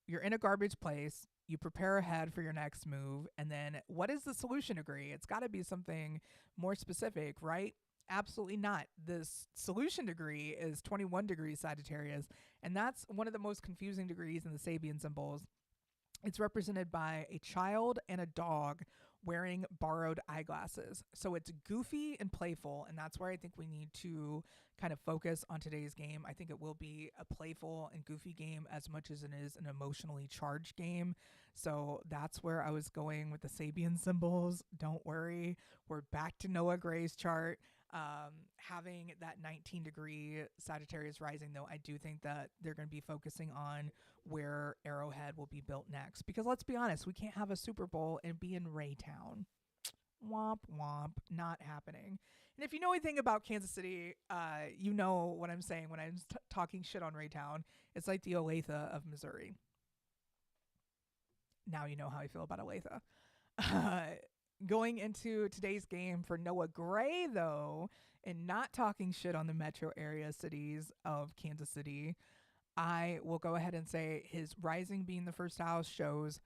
you're in a garbage place, you prepare ahead for your next move, and then what is the solution degree? It's got to be something more specific, right? Absolutely not. This solution degree is 21 degrees Sagittarius, and that's one of the most confusing degrees in the Sabian symbols. It's represented by a child and a dog wearing borrowed eyeglasses. So it's goofy and playful, and that's where I think we need to kind of focus on today's game. I think it will be a playful and goofy game as much as it is an emotionally charged game. So that's where I was going with the Sabian symbols. Don't worry, we're back to Noah Gray's chart. Having that 19 degree Sagittarius rising, though, I do think that they're going to be focusing on where Arrowhead will be built next. Because let's be honest, we can't have a Super Bowl and be in Raytown. Womp womp, not happening. And if you know anything about Kansas City, you know what I'm saying when I'm talking shit on Raytown. It's like the Olathe of Missouri. Now you know how I feel about Olathe. Going into today's game for Noah Gray, though, and not talking shit on the metro area cities of Kansas City, I will go ahead and say his rising being the first house shows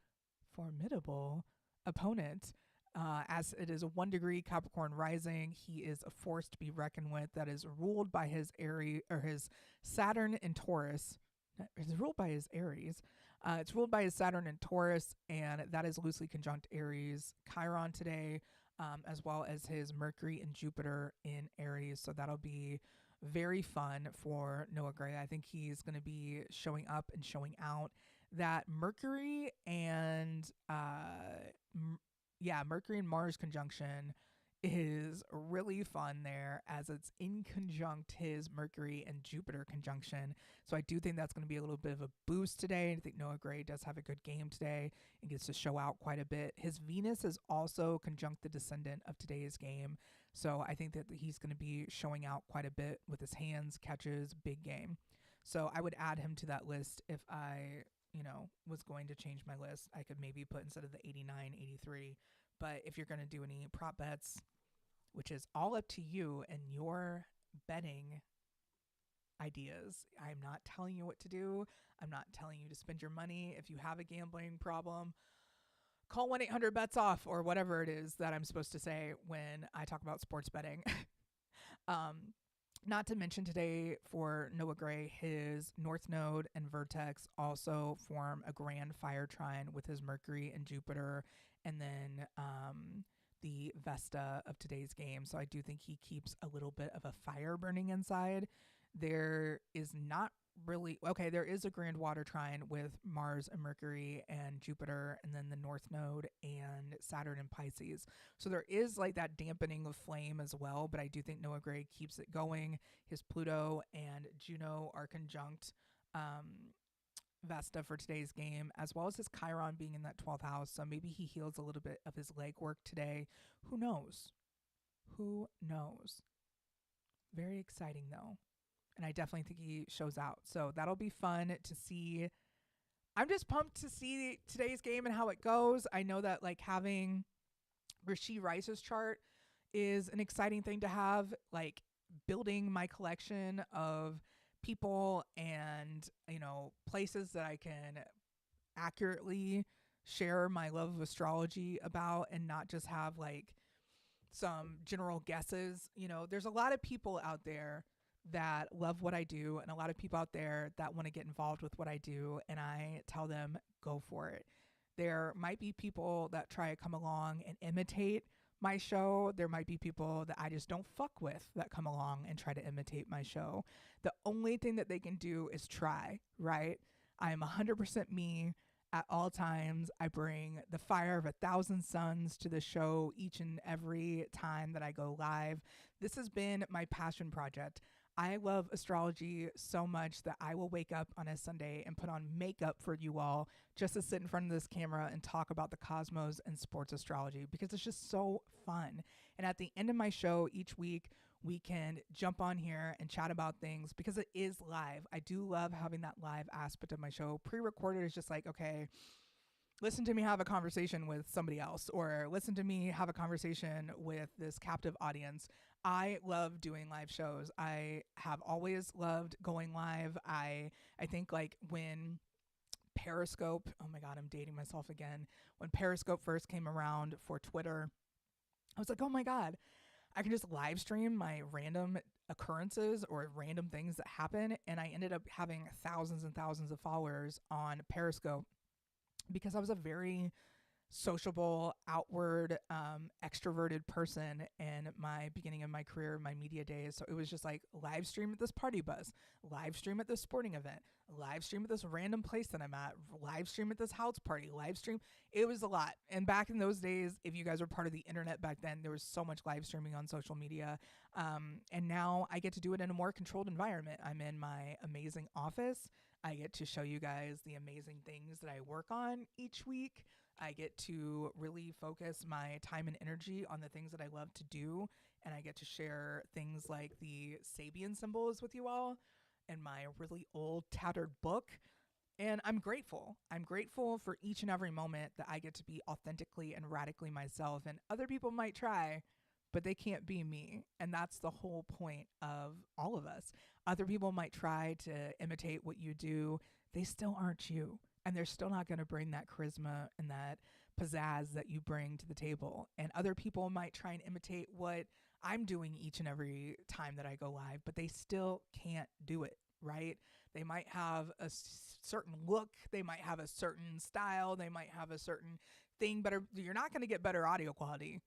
formidable opponent. As it is a 1 degree Capricorn rising, he is a force to be reckoned with that is ruled by his Aries, or his Saturn in Taurus. It's ruled by his Aries. It's ruled by his Saturn in Taurus, and that is loosely conjunct Aries Chiron today, as well as his Mercury and Jupiter in Aries. So that'll be very fun for Noah Gray. I think he's going to be showing up and showing out. That Mercury and Mercury and Mars conjunction is really fun there, as it's in conjunct his Mercury and Jupiter conjunction. So I do think that's going to be a little bit of a boost today. I think Noah Gray does have a good game today and gets to show out quite a bit. His Venus is also conjunct the descendant of today's game. So I think that he's going to be showing out quite a bit with his hands, catches, big game. So I would add him to that list if I, was going to change my list. I could maybe put, instead of the 89, 83. But if you're going to do any prop bets, which is all up to you and your betting ideas, I'm not telling you what to do. I'm not telling you to spend your money. If you have a gambling problem, call 1-800-BETS-OFF or whatever it is that I'm supposed to say when I talk about sports betting. Not to mention today for Noah Gray, his North Node and Vertex also form a grand fire trine with his Mercury and Jupiter, and then the Vesta of today's game. So I do think he keeps a little bit of a fire burning inside. There is not really okay, there is a grand water trine with Mars and Mercury and Jupiter, and then the North Node and Saturn and Pisces. So there is like that dampening of flame as well, but I do think Noah Gray keeps it going. His Pluto and Juno are conjunct Vesta for today's game, as well as his Chiron being in that 12th house. So maybe he heals a little bit of his leg work today. Who knows? Who knows? Very exciting though. And I definitely think he shows out. So that'll be fun to see. I'm just pumped to see today's game and how it goes. I know that like having Rishi Rice's chart is an exciting thing to have, like building my collection of people and, places that I can accurately share my love of astrology about and not just have like some general guesses. There's a lot of people out there that love what I do and a lot of people out there that want to get involved with what I do, and I tell them go for it. There might be people that try to come along and imitate my show. There might be people that I just don't fuck with that come along and try to imitate my show. The only thing that they can do is try, right? I am 100% me at all times. I bring the fire of 1,000 suns to the show each and every time that I go live. This has been my passion project. I love astrology so much that I will wake up on a Sunday and put on makeup for you all just to sit in front of this camera and talk about the cosmos and sports astrology because it's just so fun. And at the end of my show each week, we can jump on here and chat about things because it is live. I do love having that live aspect of my show. Pre-recorded is just like, okay, listen to me have a conversation with somebody else, or listen to me have a conversation with this captive audience. I love doing live shows. I have always loved going live. I think like when Periscope, oh my God, I'm dating myself again. When Periscope first came around for Twitter, I was like, oh my God, I can just live stream my random occurrences or random things that happen. And I ended up having thousands and thousands of followers on Periscope because I was a very sociable, outward, extroverted person in my beginning of my career, my media days. So it was just like live stream at this party bus, live stream at this sporting event, live stream at this random place that I'm at, live stream at this house party, live stream. It was a lot. And back in those days, if you guys were part of the internet back then, there was so much live streaming on social media. And now I get to do it in a more controlled environment. I'm in my amazing office. I get to show you guys the amazing things that I work on each week. I get to really focus my time and energy on the things that I love to do. And I get to share things like the Sabian symbols with you all and my really old tattered book. And I'm grateful. I'm grateful for each and every moment that I get to be authentically and radically myself. And other people might try, but they can't be me. And that's the whole point of all of us. Other people might try to imitate what you do. They still aren't you. And they're still not going to bring that charisma and that pizzazz that you bring to the table. And other people might try and imitate what I'm doing each and every time that I go live, but they still can't do it, right? They might have a certain look. They might have a certain style. They might have a certain thing, but you're not going to get better audio quality.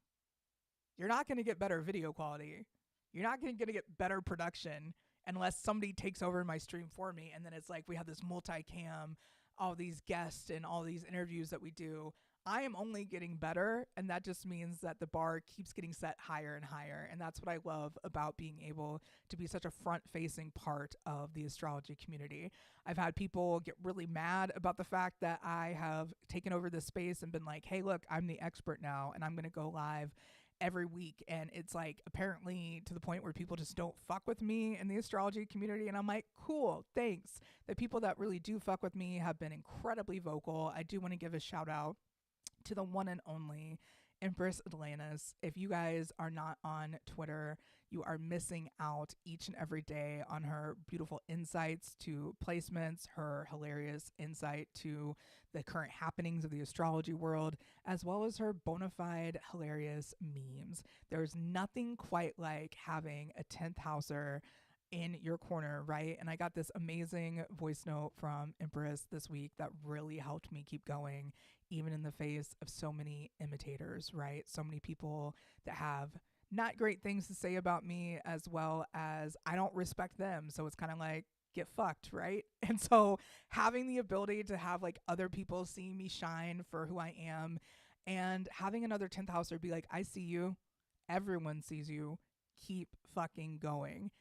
You're not going to get better video quality. You're not going to get better production unless somebody takes over my stream for me. And then it's like we have this multicam, all these guests and all these interviews that we do. I am only getting better, and that just means that the bar keeps getting set higher and higher. And that's what I love about being able to be such a front-facing part of the astrology community. I've had people get really mad about the fact that I have taken over this space and been like, hey, look, I'm the expert now, and I'm going to go live every week. And it's like apparently to the point where people just don't fuck with me in the astrology community. And I'm like, cool, thanks. The people that really do fuck with me have been incredibly vocal. I do want to give a shout out to the one and only Empress Atlantis. If you guys are not on Twitter, you are missing out each and every day on her beautiful insights to placements, her hilarious insight to the current happenings of the astrology world, as well as her bona fide hilarious memes. There's nothing quite like having a 10th houser in your corner, right? And I got this amazing voice note from Empress this week that really helped me keep going, even in the face of so many imitators, right? So many people that have not great things to say about me, as well as I don't respect them. So it's kind of like, get fucked, right? And so having the ability to have like other people seeing me shine for who I am, and having another 10th houser be like, I see you, everyone sees you, keep fucking going.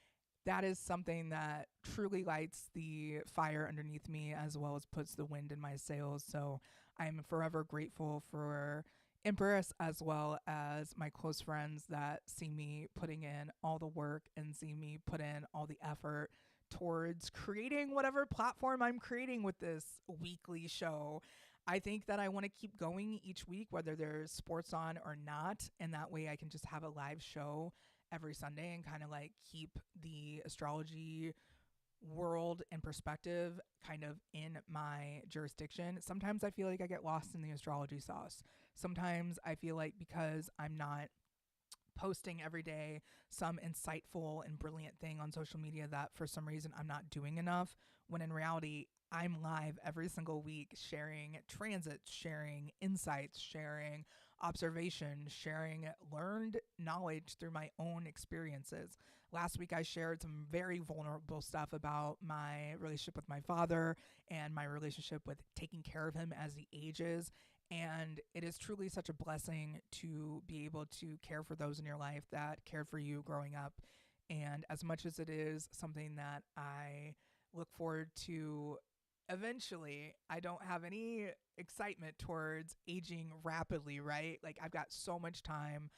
That is something that truly lights the fire underneath me, as well as puts the wind in my sails. So I'm forever grateful for Empress, as well as my close friends that see me putting in all the work and see me put in all the effort towards creating whatever platform I'm creating with this weekly show. I think that I want to keep going each week, whether there's sports on or not. And that way I can just have a live show every Sunday and kind of like keep the astrology world and perspective kind of in my jurisdiction. Sometimes I feel like I get lost in the astrology sauce. Sometimes I feel like because I'm not posting every day some insightful and brilliant thing on social media, that for some reason I'm not doing enough, when in reality I'm live every single week sharing transits, sharing insights, sharing observation, sharing learned knowledge through my own experiences. Last week I shared some very vulnerable stuff about my relationship with my father and my relationship with taking care of him as he ages. And it is truly such a blessing to be able to care for those in your life that cared for you growing up. And as much as it is something that I look forward to eventually, I don't have any excitement towards aging rapidly, right? Like, I've got so much time.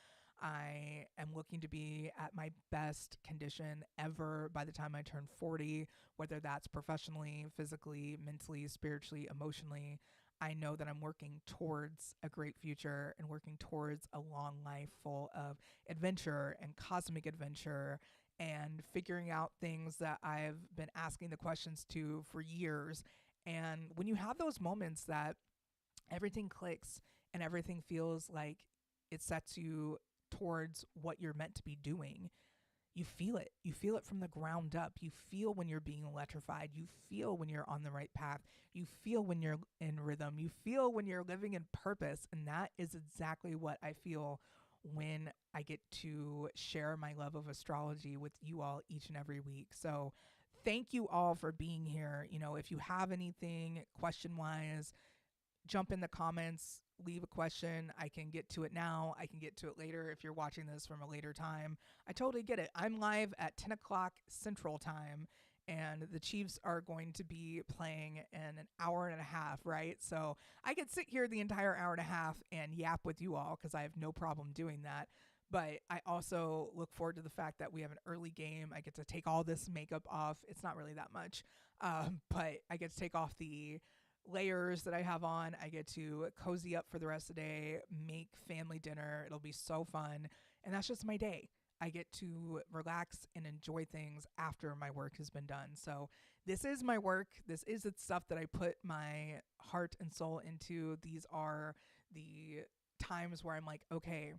I am looking to be at my best condition ever by the time I turn 40, whether that's professionally, physically, mentally, spiritually, emotionally. I know that I'm working towards a great future and working towards a long life full of adventure and cosmic adventure and figuring out things that I've been asking the questions to for years. And when you have those moments that everything clicks and everything feels like it sets you towards what you're meant to be doing, you feel it. You feel it from the ground up. You feel when you're being electrified. You feel when you're on the right path. You feel when you're in rhythm. You feel when you're living in purpose. And that is exactly what I feel when I get to share my love of astrology with you all each and every week. So thank you all for being here. You know, if you have anything question wise, jump in the comments, leave a question. I can get to it now. I can get to it later if you're watching this from a later time. I totally get it. I'm live at 10 o'clock Central Time, and the Chiefs are going to be playing in an hour and a half, right? So I could sit here the entire hour and a half and yap with you all because I have no problem doing that. But I also look forward to the fact that we have an early game. I get to take all this makeup off. It's not really that much, but I get to take off the layers that I have on. I get to cozy up for the rest of the day, make family dinner. It'll be so fun. And that's just my day. I get to relax and enjoy things after my work has been done. So this is my work. This is the stuff that I put my heart and soul into. These are the times where I'm like, okay,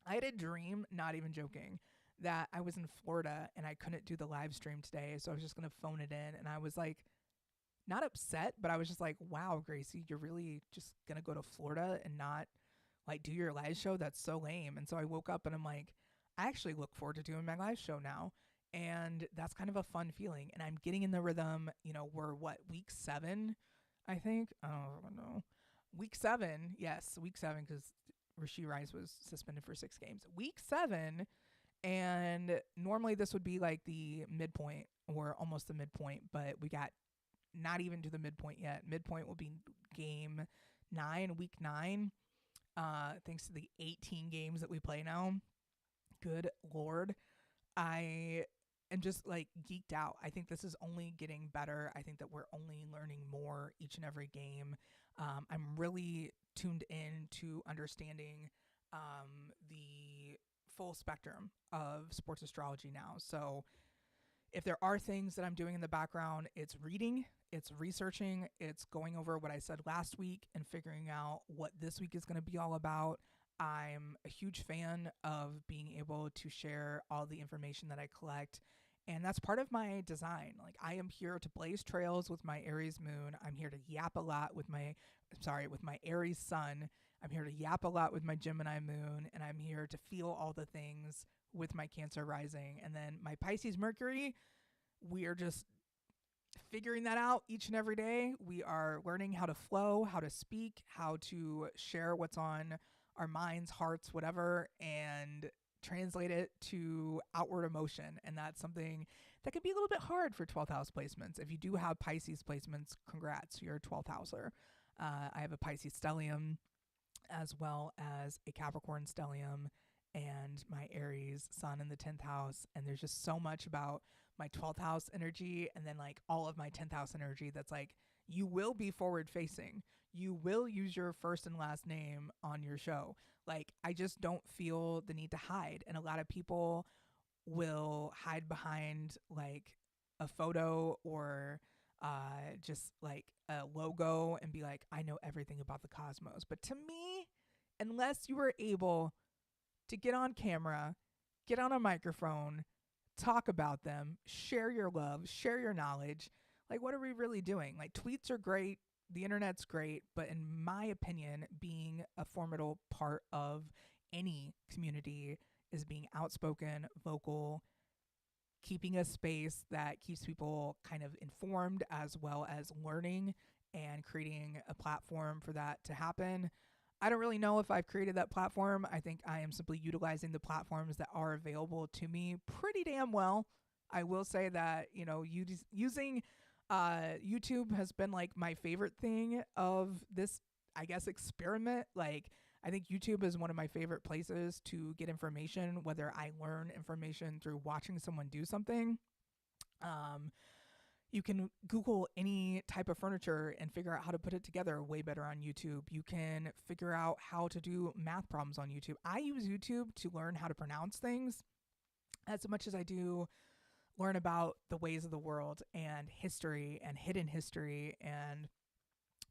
I had a dream, not even joking, that I was in Florida and I couldn't do the live stream today. So I was just going to phone it in. And I was like, not upset, but I was just like, wow, Gracey, you're really just going to go to Florida and not like do your live show? That's so lame. And so I woke up and I'm like, I actually look forward to doing my live show now. And that's kind of a fun feeling. And I'm getting in the rhythm. You know, we're what, week 7, I think? I don't know. Week 7. Yes, week 7, because Rasheed Rice was suspended for 6 games. Week 7. And normally this would be like the midpoint or almost the midpoint, but we got not even to the midpoint yet. Midpoint will be game 9, week 9. Thanks to the 18 games that we play now. Good Lord. I am just like geeked out. I think this is only getting better. I think that we're only learning more each and every game. I'm really tuned in to understanding the full spectrum of sports astrology now. So if there are things that I'm doing in the background, it's reading, it's researching, it's going over what I said last week and figuring out what this week is going to be all about. I'm a huge fan of being able to share all the information that I collect And that's part of my design. Like, I am here to blaze trails with my Aries moon. I'm here to yap a lot with with my Aries sun. I'm here to yap a lot with my Gemini moon. And I'm here to feel all the things with my Cancer rising. And then my Pisces Mercury, we are just figuring that out each and every day. We are learning how to flow, how to speak, how to share what's on our minds, hearts, whatever, and translate it to outward emotion. And that's something that can be a little bit hard for 12th house placements. If you do have Pisces placements, congrats, you're a 12th houser. I have a Pisces stellium as well as a Capricorn stellium and my Aries sun in the 10th house. And there's just so much about my 12th house energy and then like all of my 10th house energy that's like, you will be forward facing. You will use your first and last name on your show. Like, I just don't feel the need to hide. And a lot of people will hide behind like a photo or just like a logo and be like, I know everything about the cosmos. But to me, unless you were able to get on camera, get on a microphone, talk about them, share your love, share your knowledge, like, what are we really doing? Like, tweets are great, the internet's great, but in my opinion, being a formidable part of any community is being outspoken, vocal, keeping a space that keeps people kind of informed as well as learning and creating a platform for that to happen. I don't really know if I've created that platform. I think I am simply utilizing the platforms that are available to me pretty damn well. I will say that, using YouTube has been like my favorite thing of this, I guess, experiment. Like, I think YouTube is one of my favorite places to get information, whether I learn information through watching someone do something. You can Google any type of furniture and figure out how to put it together way better on YouTube. You can figure out how to do math problems on YouTube. I use YouTube to learn how to pronounce things as much as I do learn about the ways of the world and history and hidden history. And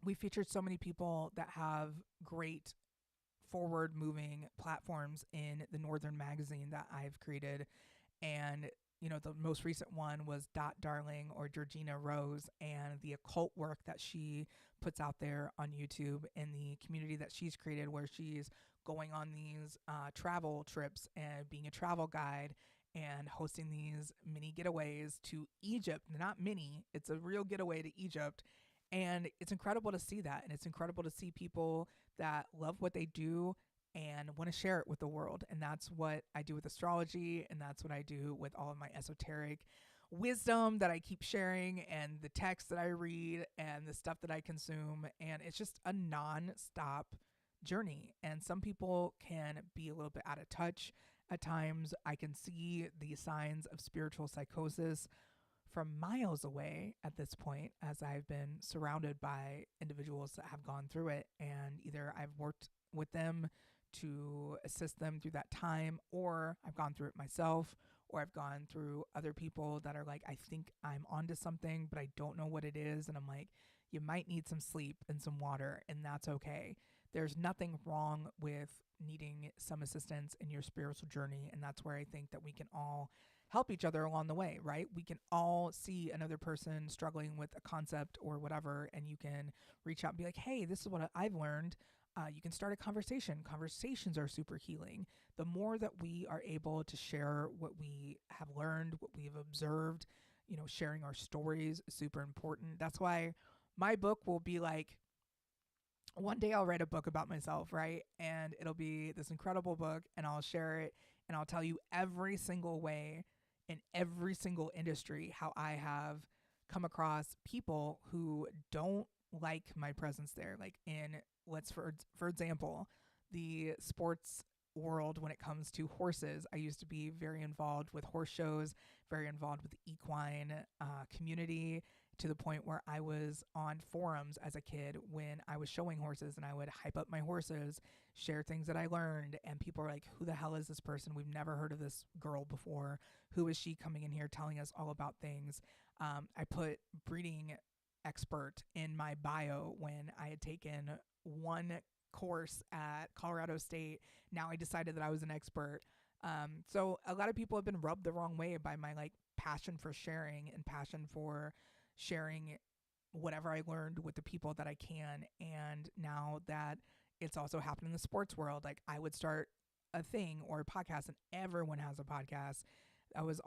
we featured so many people that have great forward moving platforms in the Northern magazine that I've created. And the most recent one was Dot Darling or Georgina Rose and the occult work that she puts out there on YouTube and the community that she's created, where she's going on these travel trips and being a travel guide and hosting these mini getaways to Egypt. Not mini, it's a real getaway to Egypt. And it's incredible to see that. And it's incredible to see people that love what they do and want to share it with the world. And that's what I do with astrology. And that's what I do with all of my esoteric wisdom that I keep sharing and the text that I read and the stuff that I consume. And it's just a non-stop journey. And some people can be a little bit out of touch at times. I can see the signs of spiritual psychosis from miles away at this point, as I've been surrounded by individuals that have gone through it. And either I've worked with them to assist them through that time, or I've gone through it myself, or I've gone through other people that are like, I think I'm onto something, but I don't know what it is. And I'm like, you might need some sleep and some water, and that's okay. There's nothing wrong with needing some assistance in your spiritual journey. And that's where I think that we can all help each other along the way, right? We can all see another person struggling with a concept or whatever, and you can reach out and be like, hey, this is what I've learned. You can start a conversation. Conversations are super healing. The more that we are able to share what we have learned, what we've observed, sharing our stories is super important. That's why my book will be like, one day I'll write a book about myself, right? And it'll be this incredible book, and I'll share it, and I'll tell you every single way in every single industry how I have come across people who don't like my presence there. Like for example, the sports world when it comes to horses. I used to be very involved with horse shows, very involved with the equine community, to the point where I was on forums as a kid when I was showing horses, and I would hype up my horses, share things that I learned, and people are like, who the hell is this person? We've never heard of this girl before. Who is she coming in here telling us all about things? I put breeding expert in my bio when I had taken one course at Colorado State. Now I decided that I was an expert. So a lot of people have been rubbed the wrong way by my like passion for sharing and passion for sharing whatever I learned with the people that I can. And now that it's also happened in the sports world, like I would start a thing or a podcast, and everyone has a podcast. I was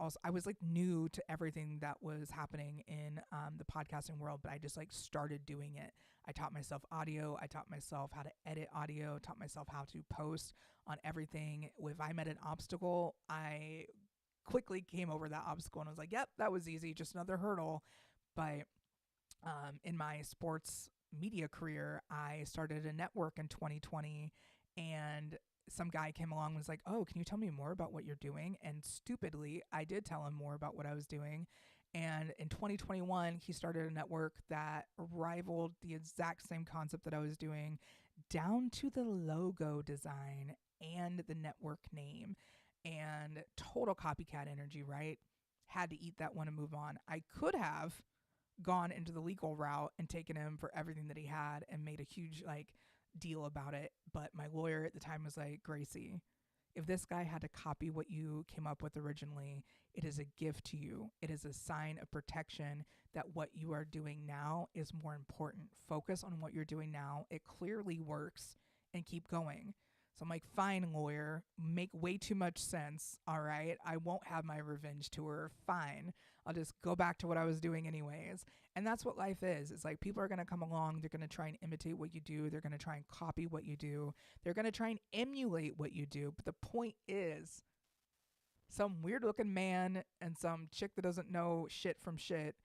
like new to everything that was happening in the podcasting world, but I just like started doing it. I taught myself audio. I taught myself how to edit audio, taught myself how to post on everything. If I met an obstacle, I quickly came over that obstacle and was like, yep, that was easy, just another hurdle. But in my sports media career, I started a network in 2020, and some guy came along and was like, oh, can you tell me more about what you're doing? And stupidly, I did tell him more about what I was doing. And in 2021, he started a network that rivaled the exact same concept that I was doing, down to the logo design and the network name. And total copycat energy, right? Had to eat that one and move on. I could have gone into the legal route and taken him for everything that he had and made a huge like deal about it. But my lawyer at the time was like, Gracey, if this guy had to copy what you came up with originally, it is a gift to you. It is a sign of protection that what you are doing now is more important. Focus on what you're doing now. It clearly works, and keep going. So I'm like, fine, lawyer, make way too much sense. All right. I won't have my revenge tour. Fine. I'll just go back to what I was doing anyways. And that's what life is. It's like people are going to come along. They're going to try and imitate what you do. They're going to try and copy what you do. They're going to try and emulate what you do. But the point is, some weird looking man and some chick that doesn't know shit from shit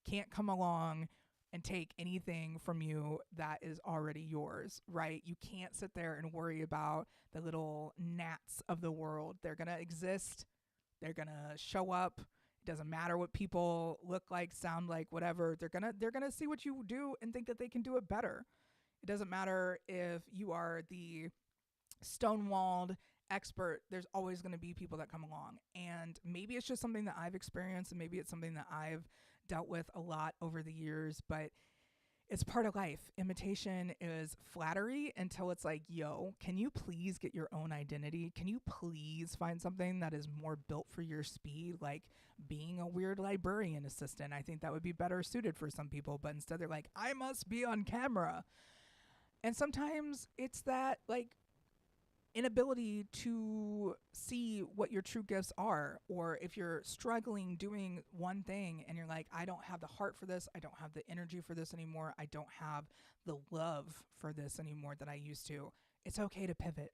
can't come along and take anything from you that is already yours, right? You can't sit there and worry about the little gnats of the world. They're going to exist. They're going to show up. It doesn't matter what people look like, sound like, whatever. They're going to see what you do and think that they can do it better. It doesn't matter if you are the stonewalled expert. There's always going to be people that come along. And maybe it's just something that I've experienced, and maybe it's something that I've dealt with a lot over the years, but it's part of life. Imitation is flattery until it's like, yo, can you please get your own identity? Can you please find something that is more built for your speed? Like being a weird librarian assistant. I think that would be better suited for some people, but instead they're like, I must be on camera. And sometimes it's that like inability to see what your true gifts are, or if you're struggling doing one thing and you're like, I don't have the heart for this, I don't have the energy for this anymore, I don't have the love for this anymore that I used to, it's okay to pivot.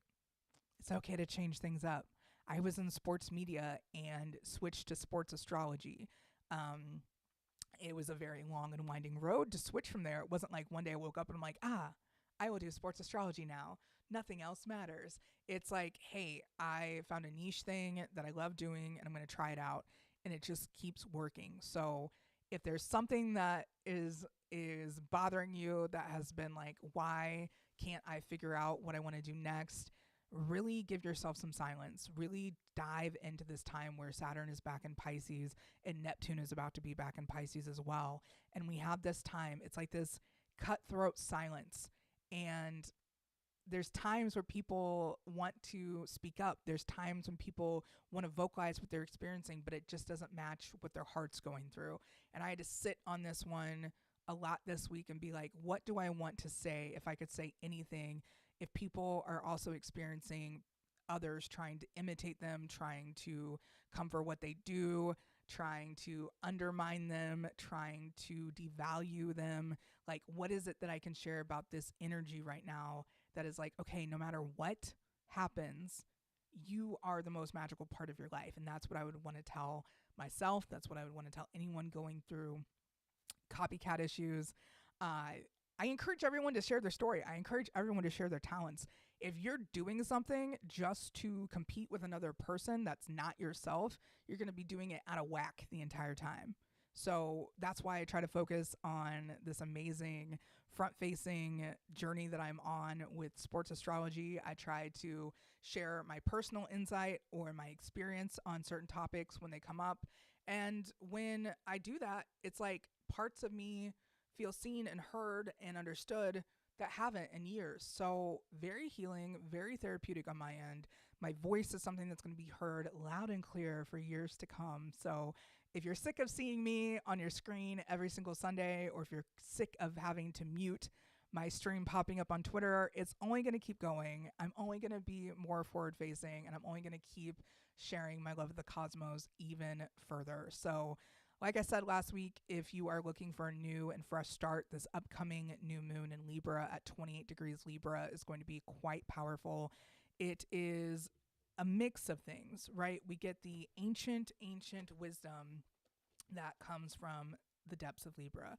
It's okay to change things up. I was in sports media and switched to sports astrology. It was a very long and winding road to switch from there. It wasn't like one day I woke up and I'm like, I will do sports astrology now. Nothing else matters. It's like, hey, I found a niche thing that I love doing and I'm going to try it out. And it just keeps working. So if there's something that is bothering you that has been like, why can't I figure out what I want to do next? Really give yourself some silence. Really dive into this time where Saturn is back in Pisces and Neptune is about to be back in Pisces as well. And we have this time. It's like this cutthroat silence. And there's times where people want to speak up. There's times when people want to vocalize what they're experiencing, but it just doesn't match what their heart's going through. And I had to sit on this one a lot this week and be like, what do I want to say if I could say anything? If people are also experiencing others trying to imitate them, trying to come for what they do, trying to undermine them, trying to devalue them, like what is it that I can share about this energy right now that is like, okay, no matter what happens, you are the most magical part of your life. And that's what I would want to tell myself. That's what I would want to tell anyone going through copycat issues. I encourage everyone to share their story. I encourage everyone to share their talents. If you're doing something just to compete with another person that's not yourself, you're going to be doing it out of whack the entire time. So that's why I try to focus on this amazing front-facing journey that I'm on with sports astrology. I try to share my personal insight or my experience on certain topics when they come up. And when I do that, it's like parts of me feel seen and heard and understood that haven't in years. So very healing, very therapeutic on my end. My voice is something that's going to be heard loud and clear for years to come. So If you're sick of seeing me on your screen every single Sunday, or if you're sick of having to mute my stream popping up on Twitter, it's only going to keep going. I'm only going to be more forward facing, and I'm only going to keep sharing my love of the cosmos even further. So, like I said last week, if you are looking for a new and fresh start, this upcoming new moon in Libra at 28 degrees Libra is going to be quite powerful. It is a mix of things, right? We get the ancient wisdom that comes from the depths of Libra.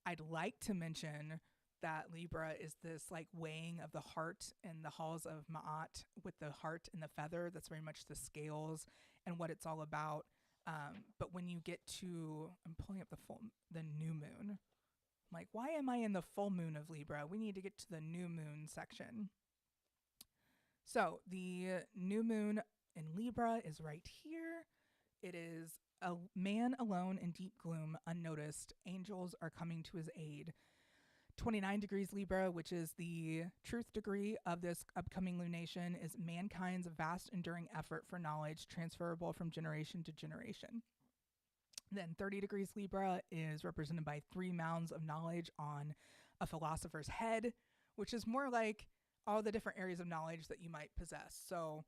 I'd like to mention that Libra is this like weighing of the heart and the halls of Ma'at with the heart and the feather. That's very much the scales and what it's all about. But when you get to, I'm pulling up the new moon. I'm like, why am I in the full moon of Libra? We need to get to the new moon section. So the new moon in Libra is right here. It is a man alone in deep gloom, unnoticed. Angels are coming to his aid. 29 degrees Libra, which is the truth degree of this upcoming lunation, is mankind's vast enduring effort for knowledge transferable from generation to generation. Then 30 degrees Libra is represented by 3 mounds of knowledge on a philosopher's head, which is more like all the different areas of knowledge that you might possess. So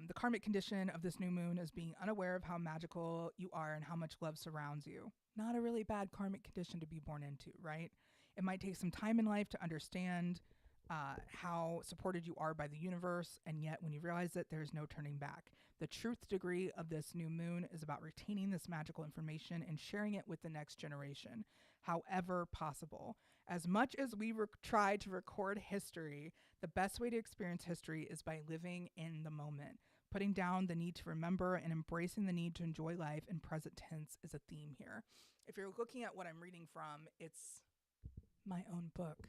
the karmic condition of this new moon is being unaware of how magical you are and how much love surrounds you. Not a really bad karmic condition to be born into, right? It might take some time in life to understand how supported you are by the universe, and yet when you realize it, there's no turning back. The truth degree of this new moon is about retaining this magical information and sharing it with the next generation, however possible. As much as we try to record history, the best way to experience history is by living in the moment. Putting down the need to remember and embracing the need to enjoy life in present tense is a theme here. If you're looking at what I'm reading from, it's my own book.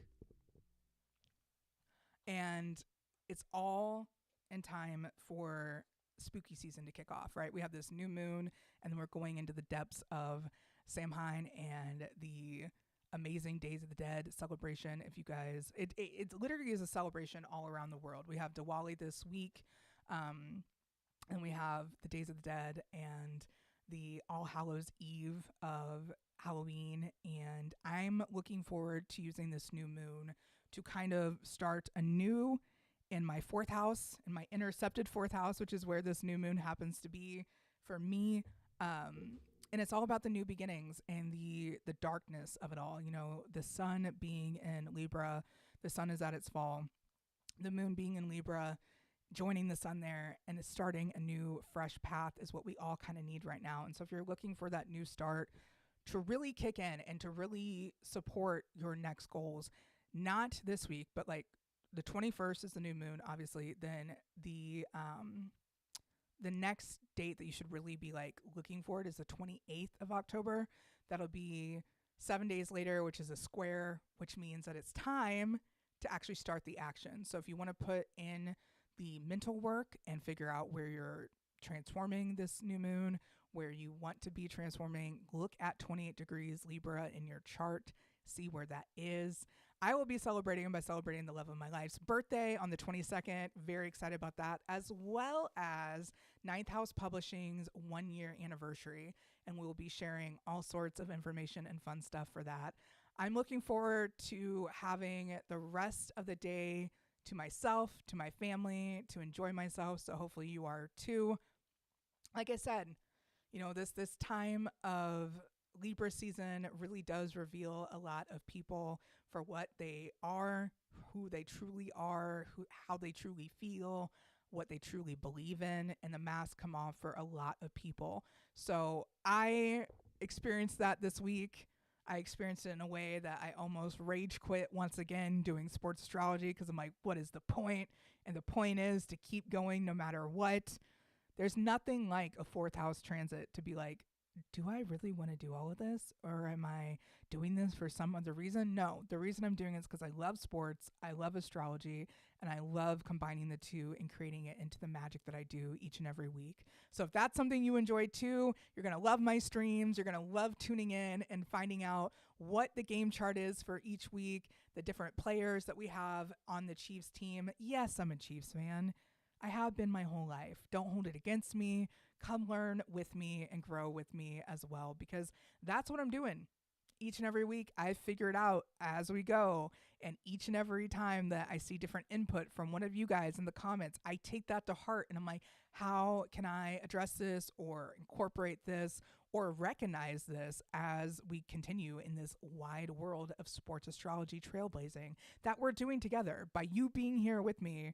And it's all in time for spooky season to kick off, right? We have this new moon, and then we're going into the depths of Samhain and the amazing Days of the Dead celebration. If you guys, it literally is a celebration all around the world. We have Diwali this week, and we have the Days of the Dead and the All Hallows Eve of Halloween, and I'm looking forward to using this new moon to kind of start anew in my 4th house, in my intercepted 4th house, which is where this new moon happens to be for me. And it's all about the new beginnings and the darkness of it all. You know, the sun being in Libra, the sun is at its fall. The moon being in Libra, joining the sun there, and it's starting a new fresh path is what we all kind of need right now. And so if you're looking for that new start to really kick in and to really support your next goals, not this week, but like the 21st is the new moon, obviously. Then the next date that you should really be like looking for it is the 28th of October. That'll be 7 days later, which is a square, which means that it's time to actually start the action. So if you want to put in the mental work and figure out where you're transforming this new moon, where you want to be transforming, look at 28 degrees Libra in your chart, see where that is. I will be celebrating the love of my life's birthday on the 22nd. Very excited about that, as well as Ninth House Publishing's 1-year anniversary. And we will be sharing all sorts of information and fun stuff for that. I'm looking forward to having the rest of the day to myself, to my family, to enjoy myself. So hopefully you are too. Like I said, you know, this time of Libra season really does reveal a lot of people for what they are, who they truly are, how they truly feel, what they truly believe in, and the masks come off for a lot of people. So I experienced that this week. I experienced it in a way that I almost rage quit once again doing sports astrology, because I'm like, what is the point? And the point is to keep going no matter what. There's nothing like a 4th house transit to be like, do I really want to do all of this, or am I doing this for some other reason? No, the reason I'm doing it is because I love sports, I love astrology, and I love combining the two and creating it into the magic that I do each and every week. So if that's something you enjoy too, you're going to love my streams, you're going to love tuning in and finding out what the game chart is for each week, the different players that we have on the Chiefs team. Yes, I'm a Chiefs fan. I have been my whole life. Don't hold it against me. Come learn with me and grow with me as well, because that's what I'm doing. Each and every week, I figure it out as we go. And each and every time that I see different input from one of you guys in the comments, I take that to heart and I'm like, how can I address this or incorporate this or recognize this as we continue in this wide world of sports astrology trailblazing that we're doing together? By you being here with me,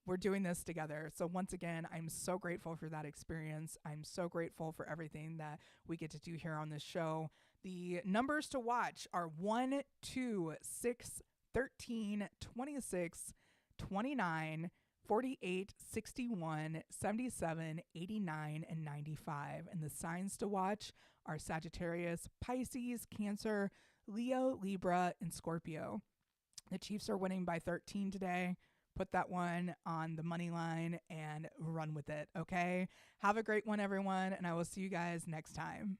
we're doing this together. So once again, I'm so grateful for that experience. I'm so grateful for everything that we get to do here on this show. The numbers to watch are 1, 2, 6, 13, 26, 29, 48, 61, 77, 89, and 95. And the signs to watch are Sagittarius, Pisces, Cancer, Leo, Libra, and Scorpio. The Chiefs are winning by 13 today. Put that one on the money line and run with it, okay? Have a great one, everyone, and I will see you guys next time.